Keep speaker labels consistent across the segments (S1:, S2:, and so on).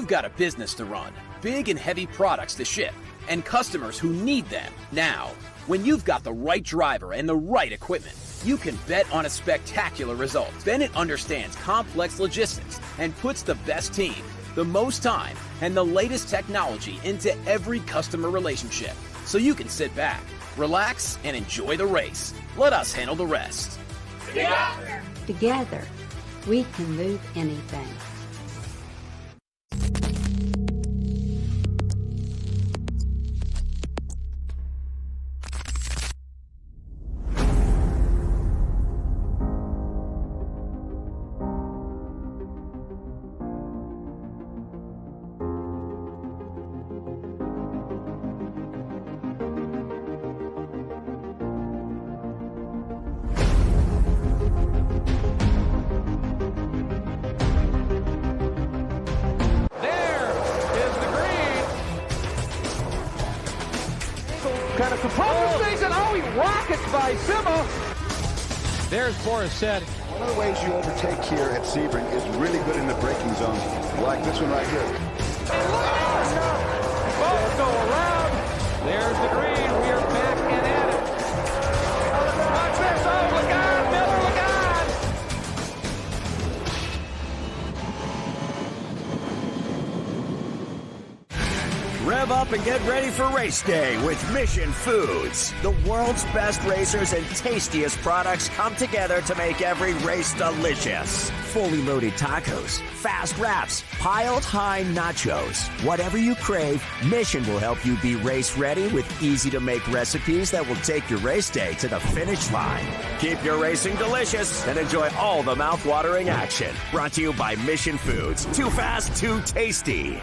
S1: you've got a business to run, big and heavy products to ship, and customers who need them now, when you've got the right driver and the right equipment, you can bet on a spectacular result. Bennett understands complex logistics and puts the best team, the most time, and the latest technology into every customer relationship. So you can sit back, relax, and enjoy the race. Let us handle the rest.
S2: Together, we can move anything.
S3: Kind of proposes things, and he rockets by Sima.
S4: There's Borisset.
S5: One of the ways you overtake here at Sebring is really good in the braking zone, like this one right here.
S4: Both go around. There's the green. We are back and at it. Watch this. Oh, look out, Miller, look out.
S6: Rev up and get ready for race day with Mission Foods. The world's best racers and tastiest products come together to make every race delicious. Fully loaded tacos, fast wraps, piled high nachos. Whatever you crave, Mission will help you be race ready with easy to make recipes that will take your race day to the finish line. Keep your racing delicious and enjoy all the mouth-watering action. Brought to you by Mission Foods. Too fast, too tasty.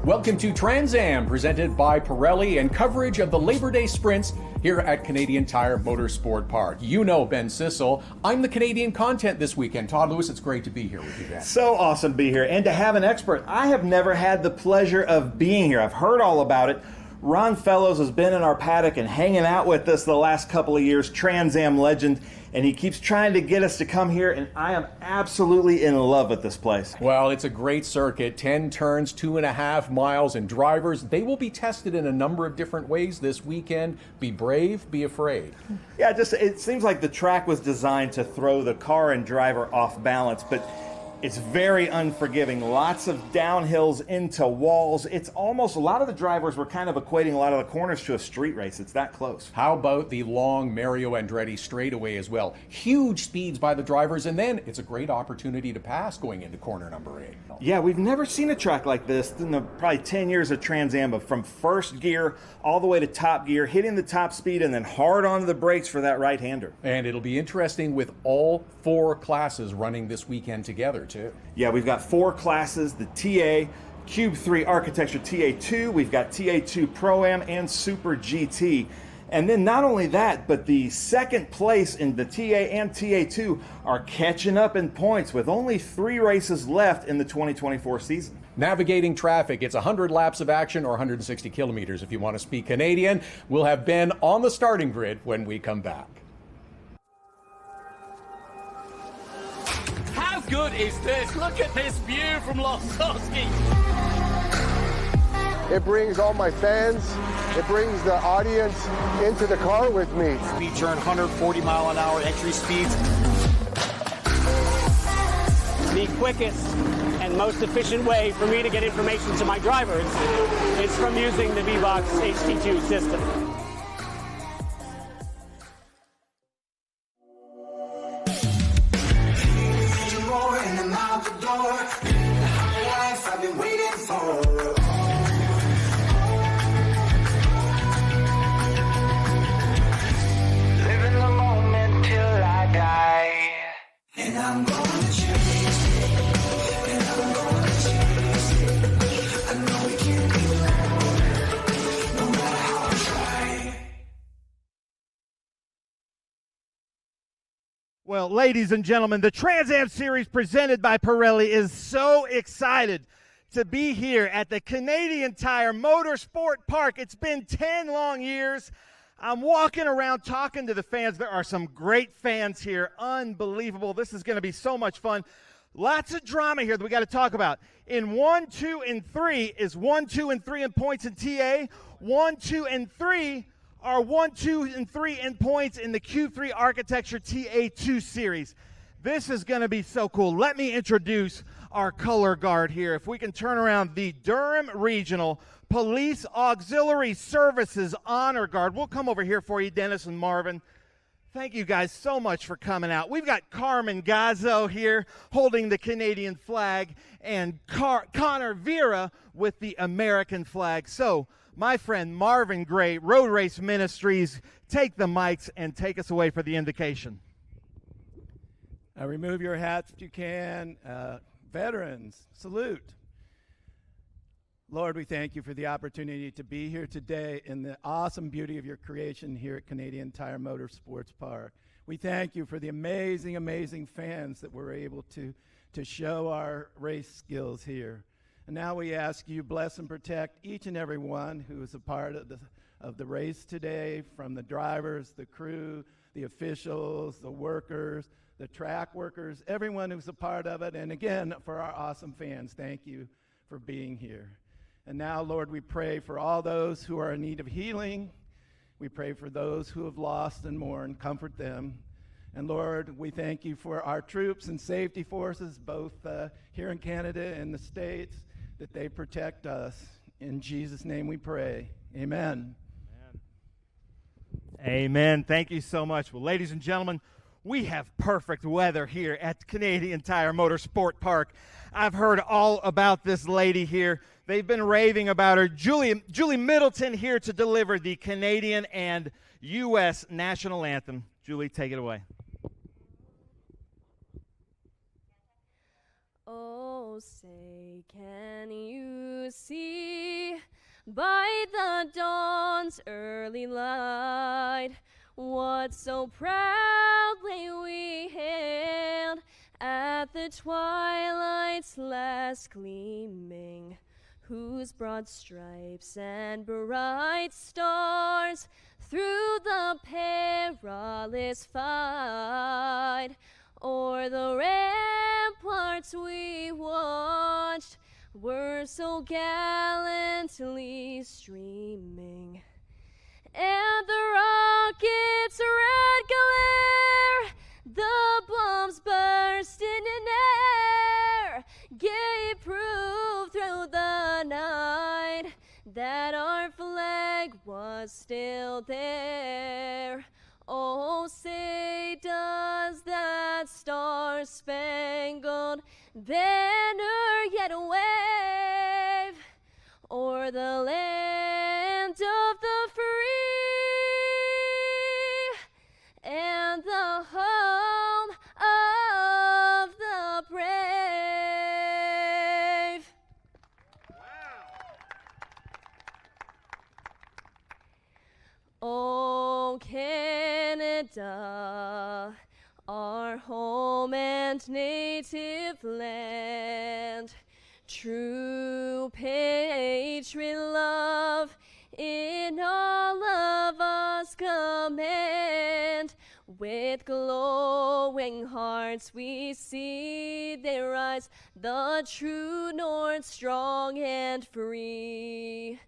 S7: Welcome to Trans Am, presented by Pirelli, and coverage of the Labor Day sprints here at Canadian Tire Motorsport Park. You know Ben Sissel. I'm the Canadian content this weekend. Todd Lewis, it's great to be here with you, Ben.
S8: So awesome to be here and to have an expert. I have never had the pleasure of being here. I've heard all about it. Ron Fellows has been in our paddock and hanging out with us the last couple of years, Trans Am legend, and he keeps trying to get us to come here, and I am absolutely in love with this place.
S7: Well, it's a great circuit, 10 turns, 2.5 miles, and drivers, they will be tested in a number of different ways this weekend. Be brave, be afraid.
S8: Yeah, it seems like the track was designed to throw the car and driver off balance, but it's very unforgiving. Lots of downhills into walls. It's almost, a lot of the drivers were kind of equating a lot of the corners to a street race. It's that close.
S7: How about the long Mario Andretti straightaway as well? Huge speeds by the drivers, and then it's a great opportunity to pass going into corner number 8.
S8: Yeah, we've never seen a track like this in the probably 10 years of Trans Am, from first gear all the way to top gear, hitting the top speed and then hard onto the brakes for that right-hander.
S7: And it'll be interesting with all 4 classes running this weekend together too.
S8: Yeah, we've got 4 classes, the TA, Cube 3 Architecture TA2, we've got TA2 Pro-Am and Super GT. And then not only that, but the second place in the TA and TA2 are catching up in points with only 3 races left in the 2024 season.
S7: Navigating traffic, it's 100 laps of action or 160 kilometers if you want to speak Canadian. We'll have Ben on the starting grid when we come back.
S9: How good is this? Look at this view from Losowski.
S10: It brings all my fans, it brings the audience into the car with me.
S9: Speed turn, 140 mile an hour entry speeds.
S11: The quickest and most efficient way for me to get information to my drivers is from using the VBOX HT2 system.
S12: I've been waiting for. Living the moment till I die. And I'm going to chase it. And I'm going to chase it. I know we can't be wrong, no matter how I try.
S13: Well, ladies and gentlemen, the Trans Am Series presented by Pirelli is so excited
S8: to be here at the Canadian Tire Motorsport Park. It's been 10 long years. I'm walking around talking to the fans. There are some great fans here. Unbelievable. This is going to be so much fun. Lots of drama here that we got to talk about. In 1, 2, and 3 is 1, 2, and 3 in points in TA. 1, 2, and 3 are 1, 2, and 3 in points in the Q3 Architecture TA2 Series. This is going to be so cool. Let me introduce our color guard here. If we can turn around, the Durham Regional Police Auxiliary Services Honor Guard. We'll come over here for you, Dennis and Marvin. Thank you guys so much for coming out. We've got Carmen Gazzo here holding the Canadian flag and Connor Vera with the American flag. So, my friend Marvin Gray, Road Race Ministries, take the mics and take us away for the invocation.
S13: Remove your hats if you can. Veterans, salute. Lord, we thank you for the opportunity to be here today in the awesome beauty of your creation here at Canadian Tire Motorsports Park. We thank you for the amazing, amazing fans that we're able to show our race skills here. And now we ask you bless and protect each and every one who is a part of the race today, from the drivers, the crew, the officials, the workers, the track workers, everyone who's a part of it. And again, for our awesome fans, thank you for being here. And now, Lord, we pray for all those who are in need of healing. We pray for those who have lost and mourned. Comfort them. And Lord, we thank you for our troops and safety forces, both here in Canada and the States, that they protect us. In Jesus' name we pray. Amen.
S8: Amen. Thank you so much. Well, ladies and gentlemen, we have perfect weather here at Canadian Tire Motorsport Park. I've heard all about this lady here. They've been raving about her. Julie Middleton here to deliver the Canadian and U.S. National Anthem. Julie, take it away.
S14: Oh, say, can you see by the dawn's early light what so proudly we hailed at the twilight's last gleaming, whose broad stripes and bright stars through the perilous fight o'er the ramparts we watched were so gallantly streaming. And the rocket's red glare, the bombs bursting in air, gave proof through the night that our flag was still there. Oh, say, does that star-spangled banner yet wave o'er the land of the free and the home of the brave? Oh, Canada, our home and native land, true patriot love in all of us command. With glowing hearts we see there rise the true North, strong and free.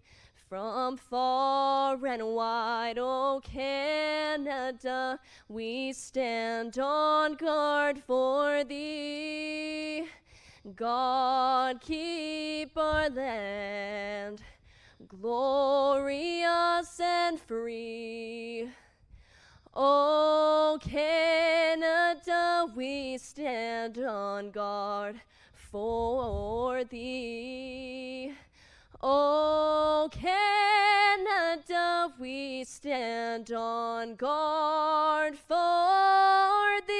S14: From far and wide, oh Canada, we stand on guard for thee. God, keep our land glorious and free. Oh Canada, we stand on guard for thee. Oh Canada, we stand on guard for thee.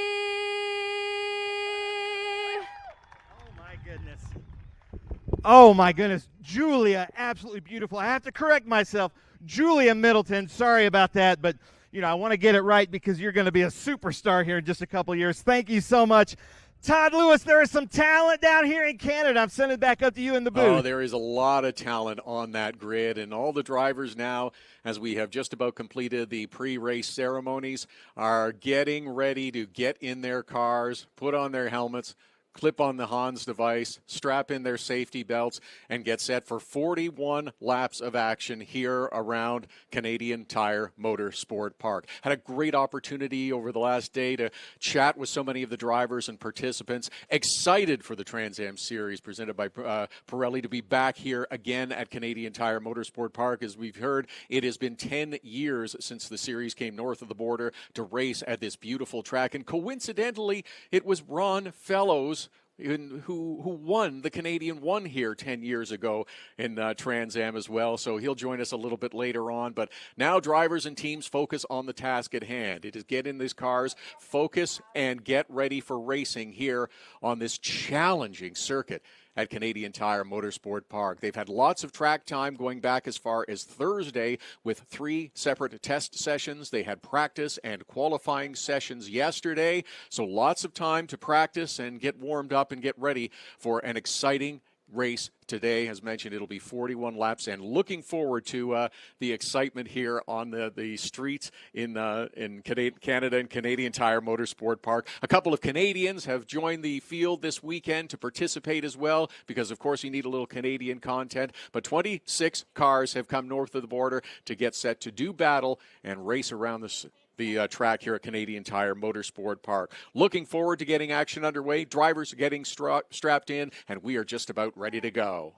S8: Oh my goodness, Julia, absolutely beautiful. I have to correct myself. Julia Middleton, sorry about that, but I want to get it right because you're going to be a superstar here in just a couple years. Thank you so much. Todd Lewis, there is some talent down here in Canada. I'm sending it back up to you in the booth.
S7: Oh, there is a lot of talent on that grid, and all the drivers now, as we have just about completed the pre-race ceremonies, are getting ready to get in their cars, put on their helmets, clip on the Hans device, strap in their safety belts, and get set for 41 laps of action here around Canadian Tire Motorsport Park. Had a great opportunity over the last day to chat with so many of the drivers and participants. Excited for the Trans Am Series presented by Pirelli to be back here again at Canadian Tire Motorsport Park. As we've heard, it has been 10 years since the series came north of the border to race at this beautiful track. And coincidentally, it was Ron Fellows who won the Canadian One here 10 years ago in Trans Am as well. So he'll join us a little bit later on. But now drivers and teams focus on the task at hand. It is get in these cars, focus, and get ready for racing here on this challenging circuit at Canadian Tire Motorsport Park. They've had lots of track time going back as far as Thursday with 3 separate test sessions. They had practice and qualifying sessions yesterday, so lots of time to practice and get warmed up and get ready for an exciting race today. As mentioned, it'll be 41 laps, and looking forward to the excitement here on the streets in Canada and Canadian Tire Motorsport Park. A couple of Canadians have joined the field this weekend to participate as well, because of course you need a little Canadian content, but 26 cars have come north of the border to get set to do battle and race around the track here at Canadian Tire Motorsport Park. Looking forward to getting action underway. Drivers are getting strapped in, and we are just about ready to go.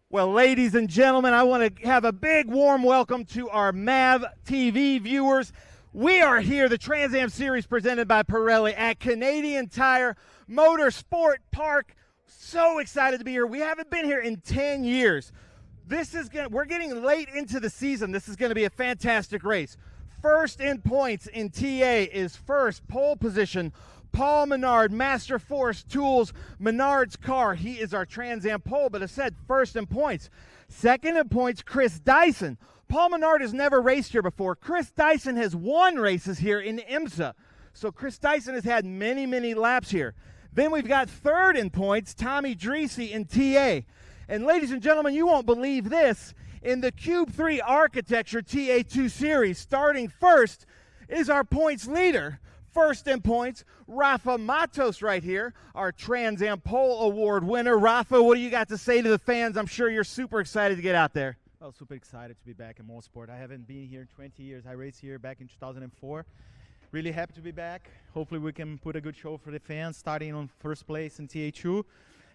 S8: Well, ladies and gentlemen, I want to have a big warm welcome to our MAV TV viewers. We are here, the Trans Am Series presented by Pirelli at Canadian Tire Motorsport Park. So excited to be here. We haven't been here in 10 years. We're getting late into the season. This is going to be a fantastic race. First in points in TA is first pole position, Paul Menard, Master Force Tools, Menard's car. He is our Trans Am pole, but I said first in points. Second in points, Chris Dyson. Paul Menard has never raced here before. Chris Dyson has won races here in IMSA. So Chris Dyson has had many, many laps here. Then we've got third in points, Tommy Dreesy in TA. And ladies and gentlemen, you won't believe this. In the Cube 3 Architecture TA2 Series, starting first is our points leader. First in points, Rafa Matos right here, our Trans Am Pole Award winner. Rafa, what do you got to say to the fans? I'm sure you're super excited to get out there.
S15: Well, super excited to be back in Mosport. I haven't been here in 20 years. I raced here back in 2004. Really happy to be back. Hopefully we can put a good show for the fans, starting on first place in TA2.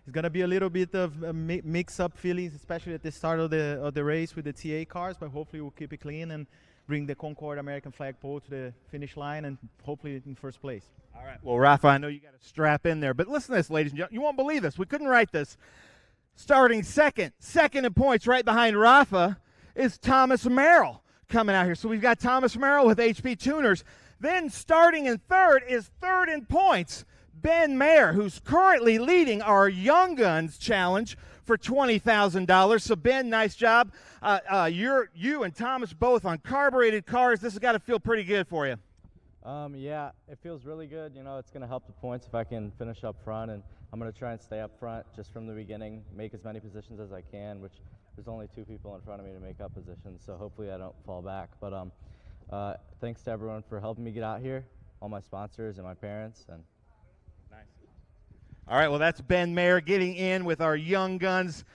S15: It's going to be a little bit of mix-up feelings, especially at the start of the race with the TA cars, but hopefully we'll keep it clean and bring the Concord American flag pole to the finish line and hopefully in first place.
S8: All right. Well, Rafa, I know you got to strap in there, but listen to this, ladies and gentlemen. You won't believe this. We couldn't write this. Starting second in points right behind Rafa is Thomas Merrill coming out here. So we've got Thomas Merrill with HP Tuners. Then starting in third is third in points, Ben Mayer, who's currently leading our Young Guns Challenge for $20,000. So Ben, nice job. You and Thomas both on carbureted cars. This has got to feel pretty good for you.
S16: Yeah, it feels really good. You know, it's going to help the points if I can finish up front, and I'm going to try and stay up front just from the beginning, make as many positions as I can, which there's only 2 people in front of me to make up positions, so hopefully I don't fall back. But thanks to everyone for helping me get out here, all my sponsors and my parents. And
S8: nice. All right, well, that's Ben Mayer getting in with our Young Guns.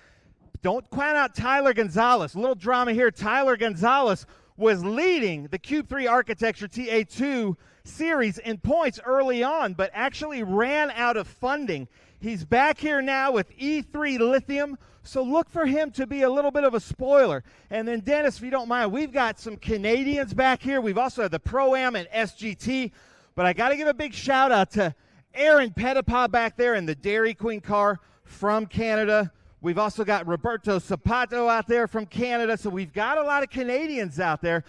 S8: Don't count out Tyler Gonzalez. A little drama here. Tyler Gonzalez was leading the Cube 3 Architecture TA2 Series in points early on, but actually ran out of funding. He's back here now with E3 Lithium, so look for him to be a little bit of a spoiler. And then, Dennis, if you don't mind, we've got some Canadians back here. We've also had the Pro-Am and SGT, but I got to give a big shout-out to Aaron Pettipaw back there in the Dairy Queen car from Canada. We've also got Roberto Zapato out there from Canada, so we've got a lot of Canadians out there.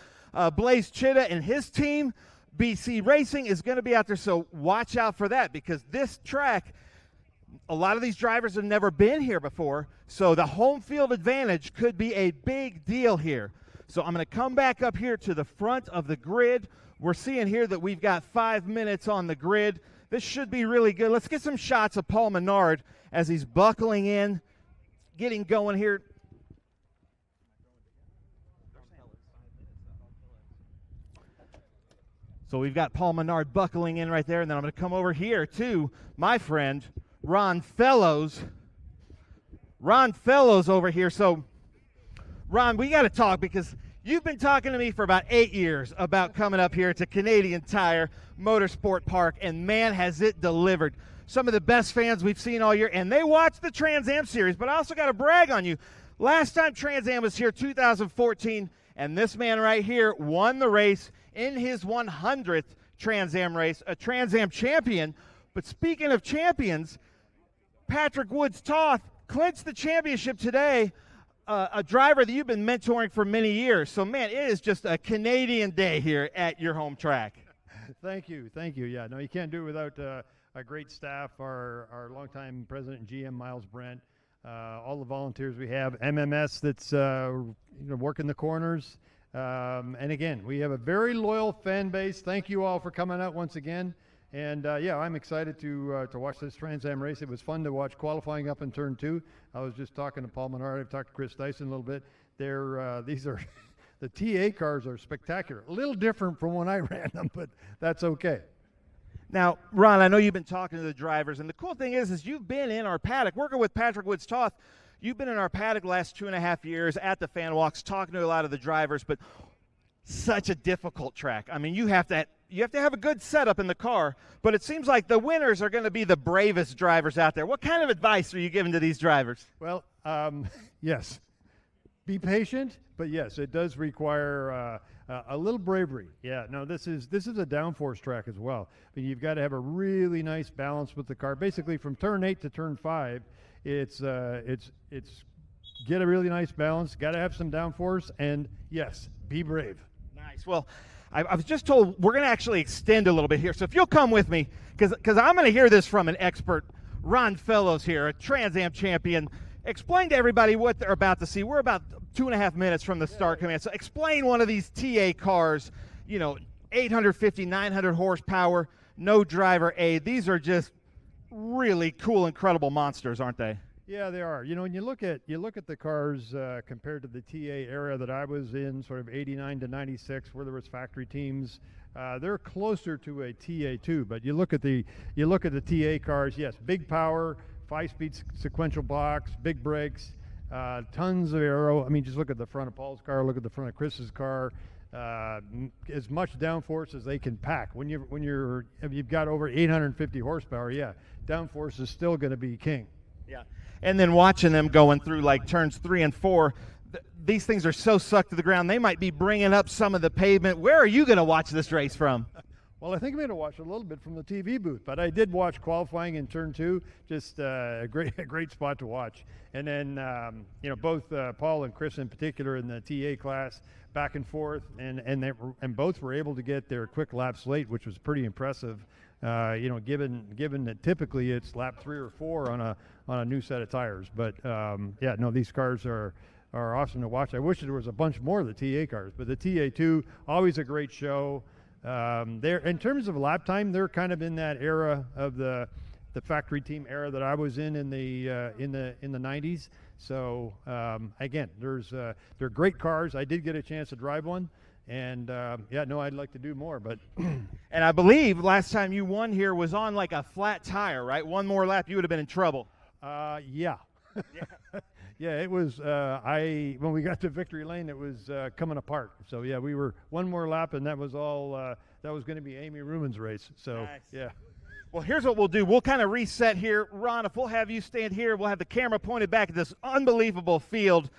S8: Blaze Chitta and his team, BC Racing, is going to be out there, so watch out for that, because this track, A lot of these drivers have never been here before, so the home field advantage could be a big deal here. So I'm going to come back up here to the front of the grid. We're seeing here that we've got 5 minutes on the grid. This should be really good. Let's get some shots of Paul Menard as he's buckling in, getting going here. So we've got Paul Menard buckling in right there, and then I'm going to come over here to my friend, Ron Fellows. Ron Fellows over here. So, Ron, we got to talk because you've been talking to me for about 8 years about coming up here to Canadian Tire Motorsport Park, and man, has it delivered. Some of the best fans we've seen all year, and they watch the Trans Am Series, but I also got to brag on you. Last time Trans Am was here, 2014, and this man right here won the race in his 100th Trans Am race, a Trans Am champion. But speaking of champions, Patrick Woods-Toth clinched the championship today, a driver that you've been mentoring for many years. So, man, it is just a Canadian day here at your home track.
S17: Thank you. Yeah, no, you can't do it without a great staff, our longtime president and GM, Miles Brent, all the volunteers we have, MMS that's working the corners. And again, we have a very loyal fan base. Thank you all for coming out once again. And yeah, I'm excited to watch this Trans Am race. It was fun to watch qualifying up in turn 2. I was just talking to Paul Menard. I've talked to Chris Dyson a little bit. These are the TA cars are spectacular. A little different from when I ran them, but that's okay.
S8: Now, Ron, I know you've been talking to the drivers, and the cool thing is you've been in our paddock working with Patrick Woods-Toth. You've been in our paddock the last 2.5 years at the fan walks, talking to a lot of the drivers, but such a difficult track. I mean, you have to have a good setup in the car, but it seems like the winners are going to be the bravest drivers out there. What kind of advice are you giving to these drivers?
S17: Well, yes, be patient, but yes, it does require a little bravery. Yeah, no, this is a downforce track as well. I mean, you've got to have a really nice balance with the car. Basically, from turn 8 to turn 5. It's get a really nice balance, got to have some downforce, and yes, be brave.
S8: Nice. Well, I was just told we're going to actually extend a little bit here, so if you'll come with me, because I'm going to hear this from an expert, Ron Fellows here, a Trans Am champion. Explain to everybody what they're about to see. We're about 2.5 minutes from the start command, so explain one of these TA cars, 850, 900 horsepower, no driver aid. These are just really cool, incredible monsters, aren't they?
S17: Yeah, they are. When you look at the cars compared to the TA era that I was in, sort of 89 to 96, where there was factory teams, they're closer to a TA2. But you look at the TA cars, yes, big power, 5-speed sequential blocks, big brakes, tons of aero. I mean, just look at the front of Paul's car, look at the front of Chris's car. As much downforce as they can pack. If you've got over 850 horsepower, yeah, downforce is still going to be king.
S8: Yeah, and then watching them going through like turns 3 and 4, these things are so sucked to the ground. They might be bringing up some of the pavement. Where are you going to watch this race from?
S17: Well, I think I'm going to watch a little bit from the TV booth, but I did watch qualifying in turn 2. Just a great spot to watch. And then both Paul and Chris in particular in the TA class, back and forth, and both were able to get their quick laps late, which was pretty impressive. Given that typically it's lap 3 or 4 on a new set of tires. But yeah, no, these cars are awesome to watch. I wish there was a bunch more of the TA cars, but the TA2 always a great show. They're in terms of lap time, they're kind of in that era of the factory team era that I was in the 90s. So again, they're great cars. I did get a chance to drive one, and yeah, no, I'd like to do more. But
S8: and I believe last time you won here was on like a flat tire, right? One more lap, you would have been in trouble.
S17: Yeah. Yeah, it was. When we got to victory lane, it was coming apart. So yeah, we were one more lap, and that was all. That was going to be Amy Ruman's race. So
S8: nice.
S17: Yeah.
S8: Well, here's what we'll do. We'll kind of reset here. Ron, if we'll have you stand here, we'll have the camera pointed back at this unbelievable field.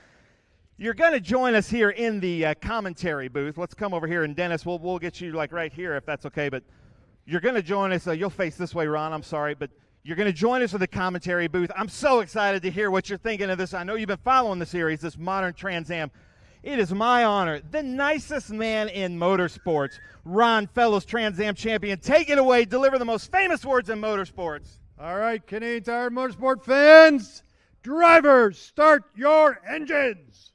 S8: You're going to join us here in the commentary booth. Let's come over here, and Dennis, we'll get you like right here if that's okay. But you're going to join us. You'll face this way, Ron. I'm sorry, but you're going to join us in the commentary booth. I'm so excited to hear what you're thinking of this. I know you've been following the series, this modern Trans Am. It is my honor, the nicest man in motorsports, Ron Fellows, Trans Am champion. Take it away. Deliver the most famous words in motorsports.
S17: All right, Canadian Tire Motorsport fans, drivers, start your engines.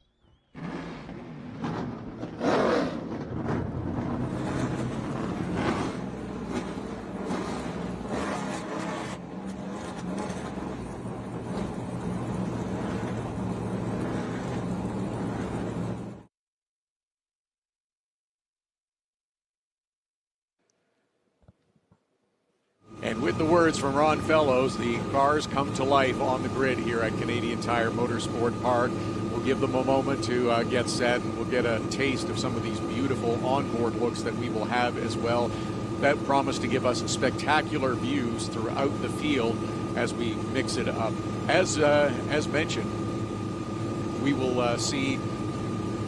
S7: And with the words from Ron Fellows, the cars come to life on the grid here at Canadian Tire Motorsport Park. We'll give them a moment to get set, and we'll get a taste of some of these beautiful onboard looks that we will have as well, that promise to give us spectacular views throughout the field as we mix it up. As mentioned, we will see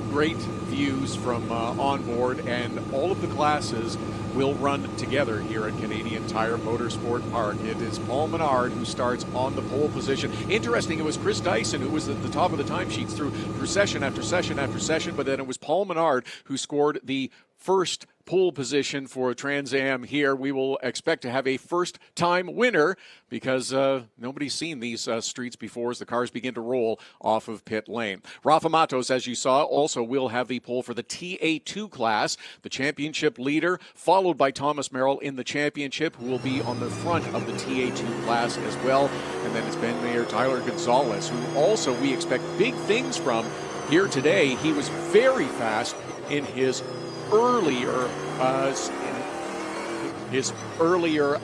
S7: great views from onboard, and all of the classes will run together here at Canadian Tire Motorsport Park. It is Paul Menard who starts on the pole position. Interesting, it was Chris Dyson who was at the top of the timesheets through session after session after session, but then it was Paul Menard who scored the first pole position for Trans Am here. We will expect to have a first-time winner because nobody's seen these streets before as the cars begin to roll off of pit lane. Rafa Matos, as you saw, also will have the pole for the TA2 class, the championship leader, followed by Thomas Merrill in the championship, who will be on the front of the TA2 class as well. And then it's Ben Mayer, Tyler Gonzalez, who also we expect big things from here today. He was very fast in his earlier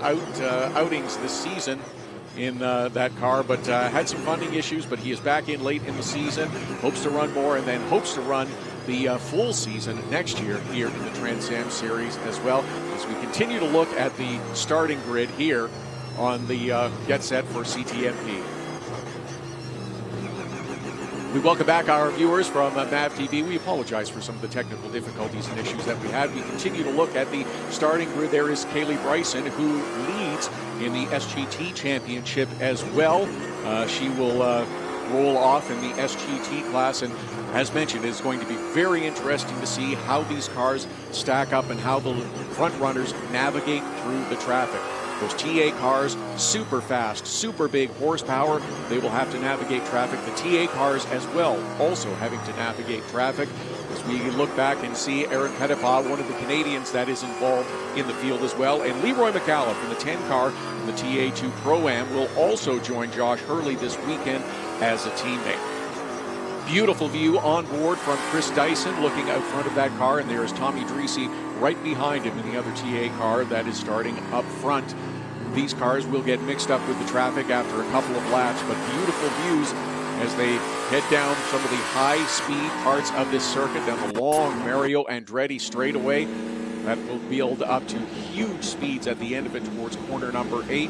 S7: outings this season in that car, but had some funding issues, but he is back in late in the season, hopes to run more, and then hopes to run the full season next year here in the Trans Am Series as well, as we continue to look at the starting grid here on the Get Set for CTMP. We welcome back our viewers from MAV TV. We apologize for some of the technical difficulties and issues that we had. We continue to look at the starting grid. There is Kaylee Bryson, who leads in the SGT championship as well. She will roll off in the SGT class, and as mentioned, it's going to be very interesting to see how these cars stack up and how the front runners navigate through the traffic. Those TA cars, super fast, super big horsepower. They will have to navigate traffic. The TA cars as well, also having to navigate traffic. As we look back and see Aaron Pettipas, one of the Canadians that is involved in the field as well. And Leroy McAuliffe in the 10 car in the TA2 Pro-Am will also join Josh Hurley this weekend as a teammate. Beautiful view on board from Chris Dyson looking out front of that car, and there is Tommy Dreesy right behind him in the other TA car that is starting up front. These cars will get mixed up with the traffic after a couple of laps, but beautiful views as they head down some of the high-speed parts of this circuit, down the long Mario Andretti straightaway. That will build up to huge speeds at the end of it towards corner number 8,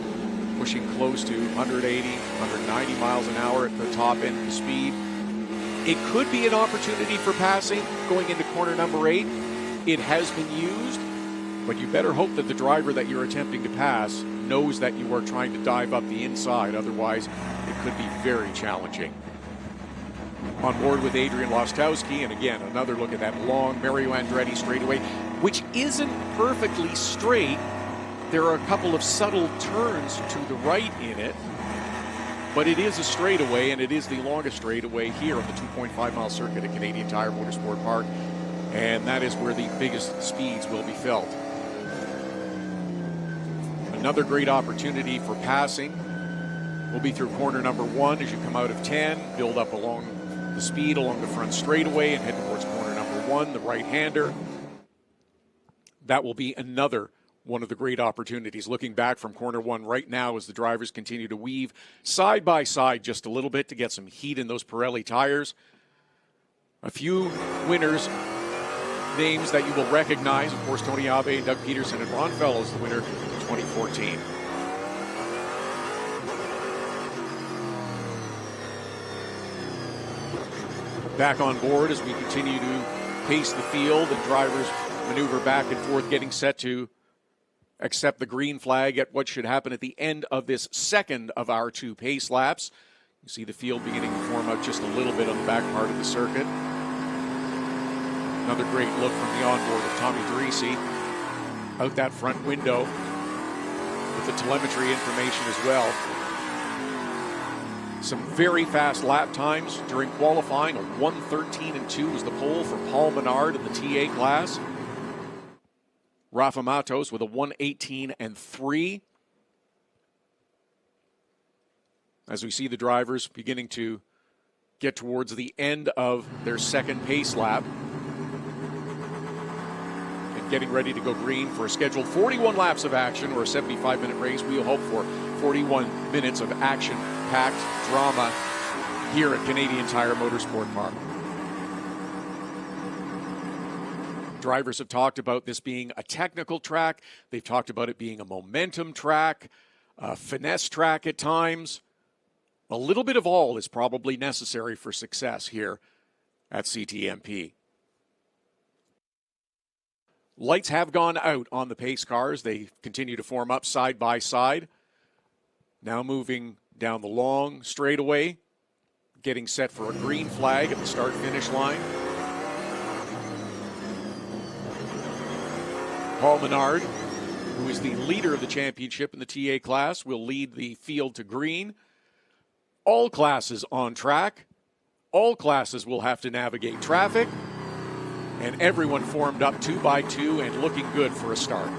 S7: pushing close to 180, 190 miles an hour at the top end of the speed. It could be an opportunity for passing going into corner number 8. It has been used, but you better hope that the driver that you're attempting to pass knows that you are trying to dive up the inside. Otherwise, it could be very challenging. On board with Adrian Lostowski, and again, another look at that long Mario Andretti straightaway, which isn't perfectly straight. There are a couple of subtle turns to the right in it, but it is a straightaway, and it is the longest straightaway here on the 2.5-mile circuit at Canadian Tire Motorsport Park, and that is where the biggest speeds will be felt. Another great opportunity for passing will be through corner number 1 as you come out of 10, build up along the speed along the front straightaway and head towards corner number 1, the right-hander. That will be another one of the great opportunities. Looking back from corner 1 right now as the drivers continue to weave side by side just a little bit to get some heat in those Pirelli tires. A few winners, names that you will recognize, of course, Tony Abe, Doug Peterson, and Ron Fellows, the winner in 2014. Back on board as we continue to pace the field and drivers maneuver back and forth, getting set to accept the green flag at what should happen at the end of this second of our 2 pace laps. You see the field beginning to form out just a little bit on the back part of the circuit. Another great look from the onboard of Tommy Dreesy out that front window. with the telemetry information as well. Some very fast lap times during qualifying. A 1:13.2 was the pole for Paul Menard in the TA class. Rafa Matos with a 1:18.3. As we see the drivers beginning to get towards the end of their second pace lap and getting ready to go green for a scheduled 41 laps of action, or a 75-minute race. We'll hope for 41 minutes of action-packed drama here at Canadian Tire Motorsport Park. Drivers have talked about this being a technical track. They've talked about it being a momentum track, a finesse track at times. A little bit of all is probably necessary for success here at CTMP. Lights have gone out on the pace cars. They continue to form up side by side. Now moving down the long straightaway, getting set for a green flag at the start-finish line. Paul Menard, who is the leader of the championship in the TA class, will lead the field to green. All classes on track. All classes will have to navigate traffic. And everyone formed up 2 by 2 and looking good for a start.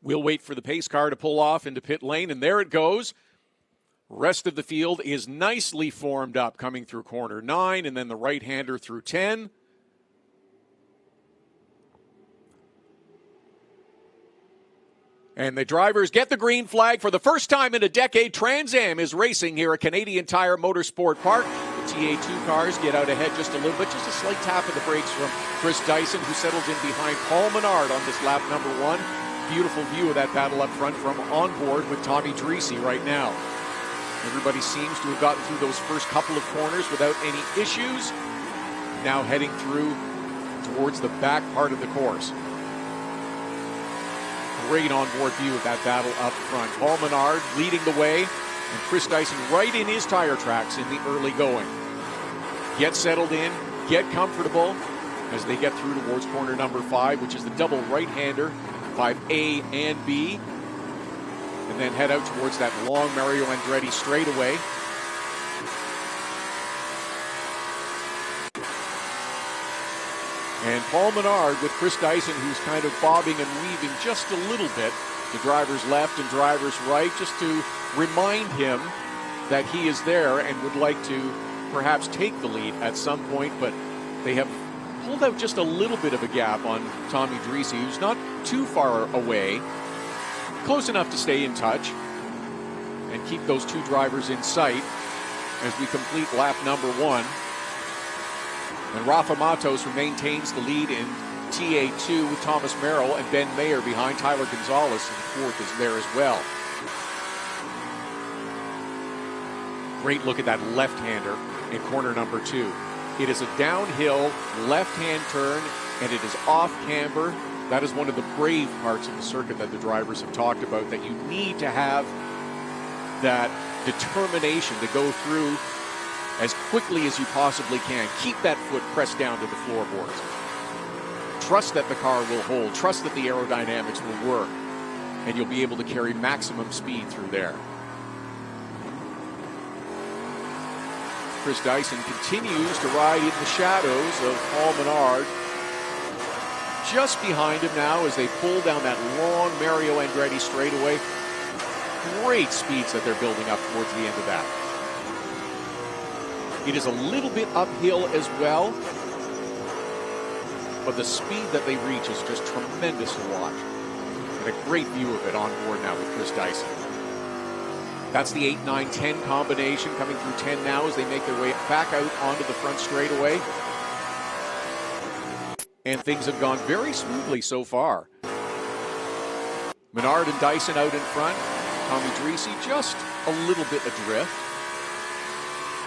S7: We'll wait for the pace car to pull off into pit lane, and there it goes. Rest of the field is nicely formed up coming through corner 9, and then the right-hander through 10. And the drivers get the green flag for the first time in a decade. Trans Am is racing here at Canadian Tire Motorsport Park. The TA2 cars get out ahead just a little bit. Just a slight tap of the brakes from Chris Dyson, who settled in behind Paul Menard on this lap number 1. Beautiful view of that battle up front from on board with Tommy Dreese right now. Everybody seems to have gotten through those first couple of corners without any issues. Now heading through towards the back part of the course. Great on-board view of that battle up front. Paul Menard leading the way, and Chris Dyson right in his tire tracks in the early going. Get settled in, get comfortable as they get through towards corner number 5, which is the double right-hander, 5A and B, and then head out towards that long Mario Andretti straightaway. And Paul Menard with Chris Dyson, who's kind of bobbing and weaving just a little bit to drivers left and drivers right, just to remind him that he is there and would like to perhaps take the lead at some point, but they have pulled out just a little bit of a gap on Tommy Dreese, who's not too far away, close enough to stay in touch and keep those two drivers in sight as we complete lap number 1. And Rafa Matos maintains the lead in TA2 with Thomas Merrill and Ben Mayer behind Tyler Gonzalez, and fourth is there as well. Great look at that left-hander in corner number 2. It is a downhill left-hand turn, and it is off camber. That is one of the brave parts of the circuit that the drivers have talked about, that you need to have that determination to go through as quickly as you possibly can. Keep that foot pressed down to the floorboards. Trust that the car will hold. Trust that the aerodynamics will work, and you'll be able to carry maximum speed through there. Chris Dyson continues to ride in the shadows of Paul Menard. Just behind him now as they pull down that long Mario Andretti straightaway. Great speeds that they're building up towards the end of that. It is a little bit uphill as well, but the speed that they reach is just tremendous to watch. And a great view of it on board now with Chris Dyson. That's the 8, 9, 10 combination coming through 10 now as they make their way back out onto the front straightaway. And things have gone very smoothly so far. Menard and Dyson out in front. Tommy Dreese just a little bit adrift,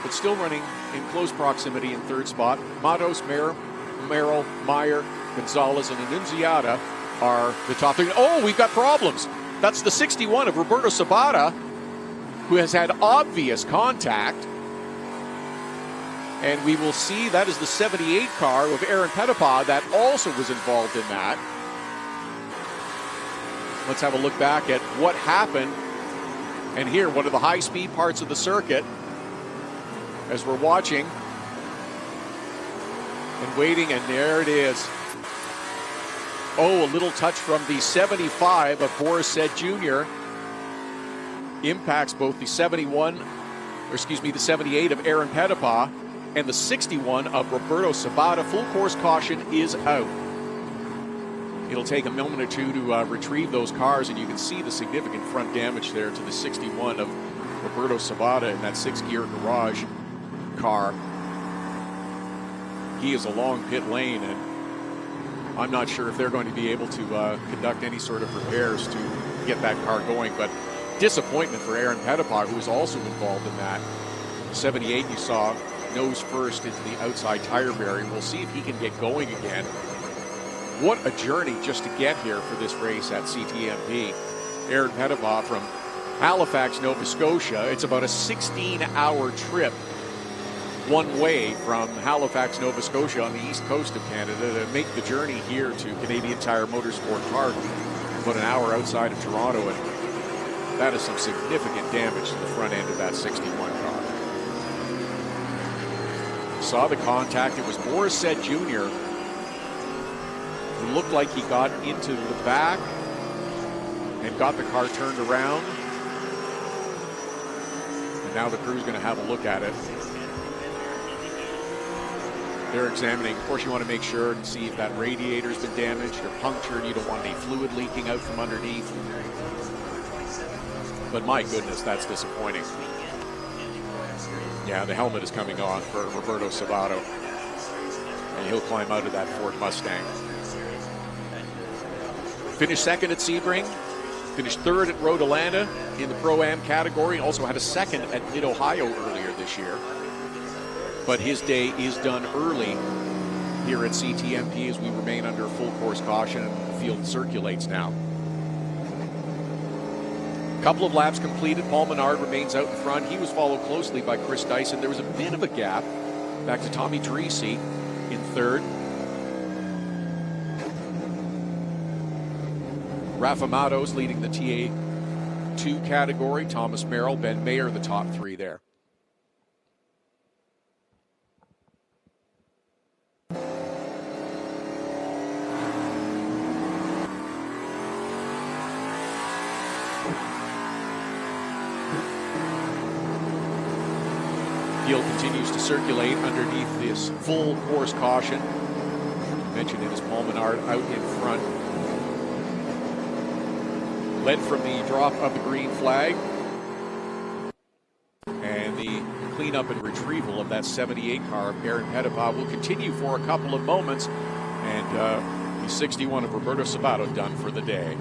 S7: but still running in close proximity in third spot. Matos, Merrill, Meyer, Gonzalez, and Annunziata are the top 3. Oh, we've got problems. That's the 61 of Roberto Sabata, who has had obvious contact. And we will see that is the 78 car of Aaron Pettipas that also was involved in that. Let's have a look back at what happened. And here, one of the high-speed parts of the circuit, as we're watching and waiting, and there it is. Oh, a little touch from the 75 of Boris Said Jr. impacts both the 78 of Aaron Pettipas and the 61 of Roberto Sabata. Full course caution is out. It'll take a moment or two to retrieve those cars, and you can see the significant front damage there to the 61 of Roberto Sabata in that 6-gear garage car. He is along pit lane, and I'm not sure if they're going to be able to conduct any sort of repairs to get that car going, but disappointment for Aaron Pettipas, who was also involved in that. 78 you saw nose first into the outside tire barrier. We'll see if he can get going again. What a journey just to get here for this race at CTMP. Aaron Pettipas from Halifax, Nova Scotia. It's about a 16-hour trip one way from Halifax, Nova Scotia on the east coast of Canada to make the journey here to Canadian Tire Motorsport Park, about an hour outside of Toronto, and that is some significant damage to the front end of that 61 car. Saw the contact. It was Boris Said Jr. who looked like he got into the back and got the car turned around. And now the crew's going to have a look at it. They're examining. Of course, you want to make sure and see if that radiator's been damaged or punctured. You don't want any fluid leaking out from underneath. But my goodness, that's disappointing. Yeah, the helmet is coming off for Roberto Sabato, and he'll climb out of that Ford Mustang. Finished second at Sebring, finished third at Road Atlanta in the Pro-Am category, also had a second at Mid-Ohio earlier this year. But his day is done early here at CTMP as we remain under full course caution and the field circulates now. Couple of laps completed. Paul Menard remains out in front. He was followed closely by Chris Dyson. There was a bit of a gap back to Tommy Teresi in third. Rafa Matos leading the TA2 category. Thomas Merrill, Ben Mayer, the top three there. Field continues to circulate underneath this full course caution. Mentioned it as Paul Menard out in front. Led from the drop of the green flag. And the cleanup and retrieval of that 78 car of Aaron Pettipas will continue for a couple of moments. And the 61 of Roberto Sabato done for the day.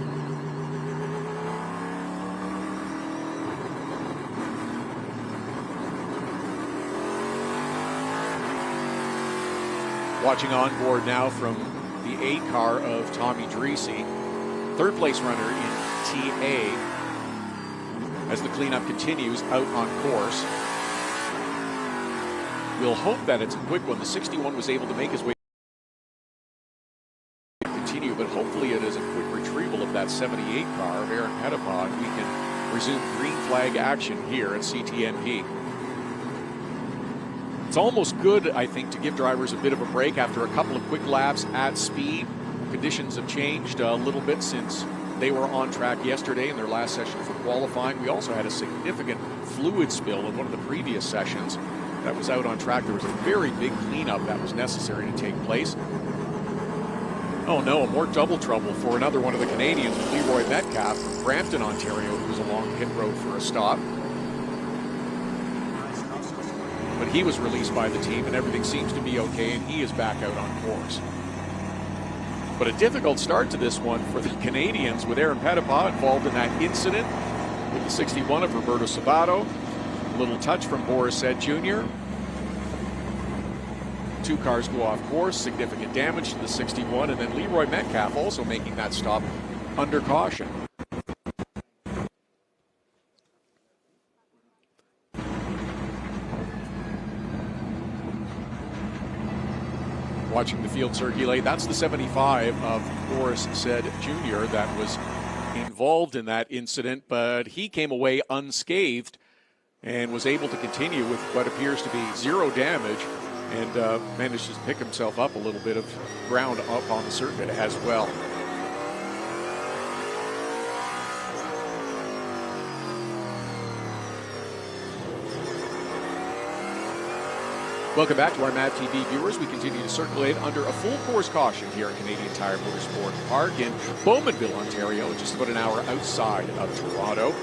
S7: Watching on board now from the 8 car of Tommy Teresi, third place runner in TA, as the cleanup continues out on course. We'll hope that it's a quick one. The 61 was able to make his way continue, but hopefully it is a quick retrieval of that 78 car of Aaron Pettipas, and we can resume green flag action here at CTMP. It's almost good, I think, to give drivers a bit of a break after a couple of quick laps at speed. Conditions have changed a little bit since they were on track yesterday in their last session for qualifying. We also had a significant fluid spill in one of the previous sessions that was out on track. There was a very big cleanup that was necessary to take place. Oh no, more double trouble for another one of the Canadians, Leroy Metcalf from Brampton, Ontario, who was along pit road for a stop. But he was released by the team and everything seems to be okay, and he is back out on course. But a difficult start to this one for the Canadians with Aaron Pettipas involved in that incident with the 61 of Roberto Sabato. A little touch from Boris Said Jr. 2 cars go off course, significant damage to the 61, and then Leroy Metcalf also making that stop under caution. field circulate. That's the 75 of Boris Said Jr. that was involved in that incident, but he came away unscathed and was able to continue with what appears to be zero damage, and managed to pick himself up a little bit of ground up on the circuit as well. Welcome back to our MAV TV viewers. We continue to circulate under a full course caution here at Canadian Tire Motorsport Park in Bowmanville, Ontario, just about an hour outside of Toronto.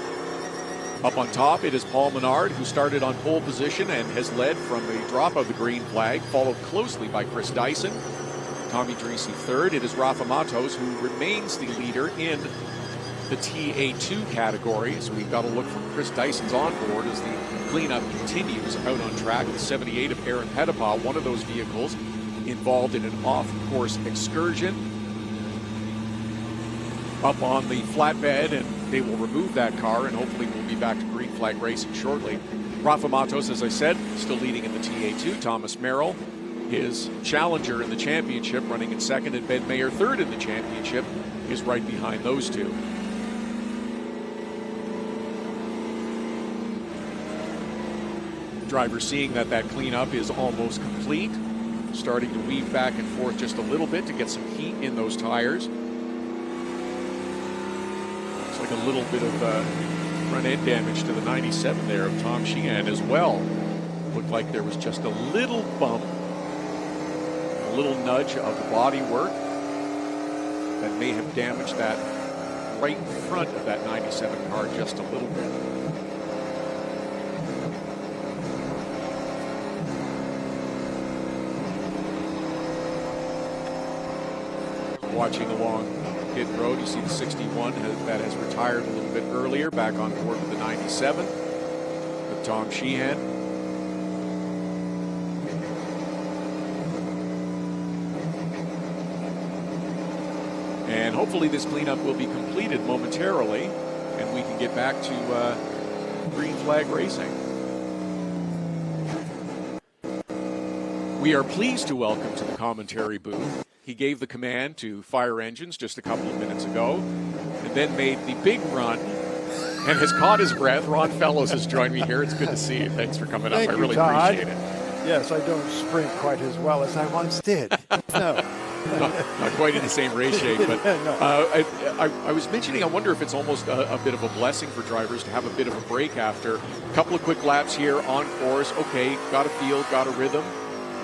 S7: Up on top, it is Paul Menard, who started on pole position and has led from the drop of the green flag, followed closely by Chris Dyson. Tommy Dreesy third. It is Rafa Matos, who remains the leader in the TA2 category. So we've got to look from Chris Dyson's onboard as the cleanup continues out on track. The 78 of Aaron Pettipaw, one of those vehicles involved in an off-course excursion up on the flatbed, and they will remove that car, and hopefully we'll be back to green flag racing shortly. Rafa Matos, as I said, still leading in the TA2. Thomas Merrill, his challenger in the championship, running in second, and Ben Mayer, third in the championship, is right behind those two. Driver seeing that cleanup is almost complete, starting to weave back and forth just a little bit to get some heat in those tires. Looks like a little bit of front end damage to the 97 there of Tom Sheehan as well. Looked like there was just a little bump, a little nudge of the body work that may have damaged that right front of that 97 car just a little bit. Watching along pit road, you see the 61 that has retired a little bit earlier, back on board with the 97 with Tom Sheehan. And hopefully this cleanup will be completed momentarily and we can get back to green flag racing. We are pleased to welcome to the commentary booth. He gave the command to fire engines just a couple of minutes ago and then made the big run and has caught his breath. Ron Fellows has joined me here. It's good to see you. Thanks for coming up. I really appreciate it.
S17: Yes, I don't sprint quite as well as I once did. No.
S7: Not quite in the same race shape, but
S17: no.
S7: I was mentioning, I wonder if it's almost a bit of a blessing for drivers to have a bit of a break after a couple of quick laps here on course. Okay, got a feel, got a rhythm.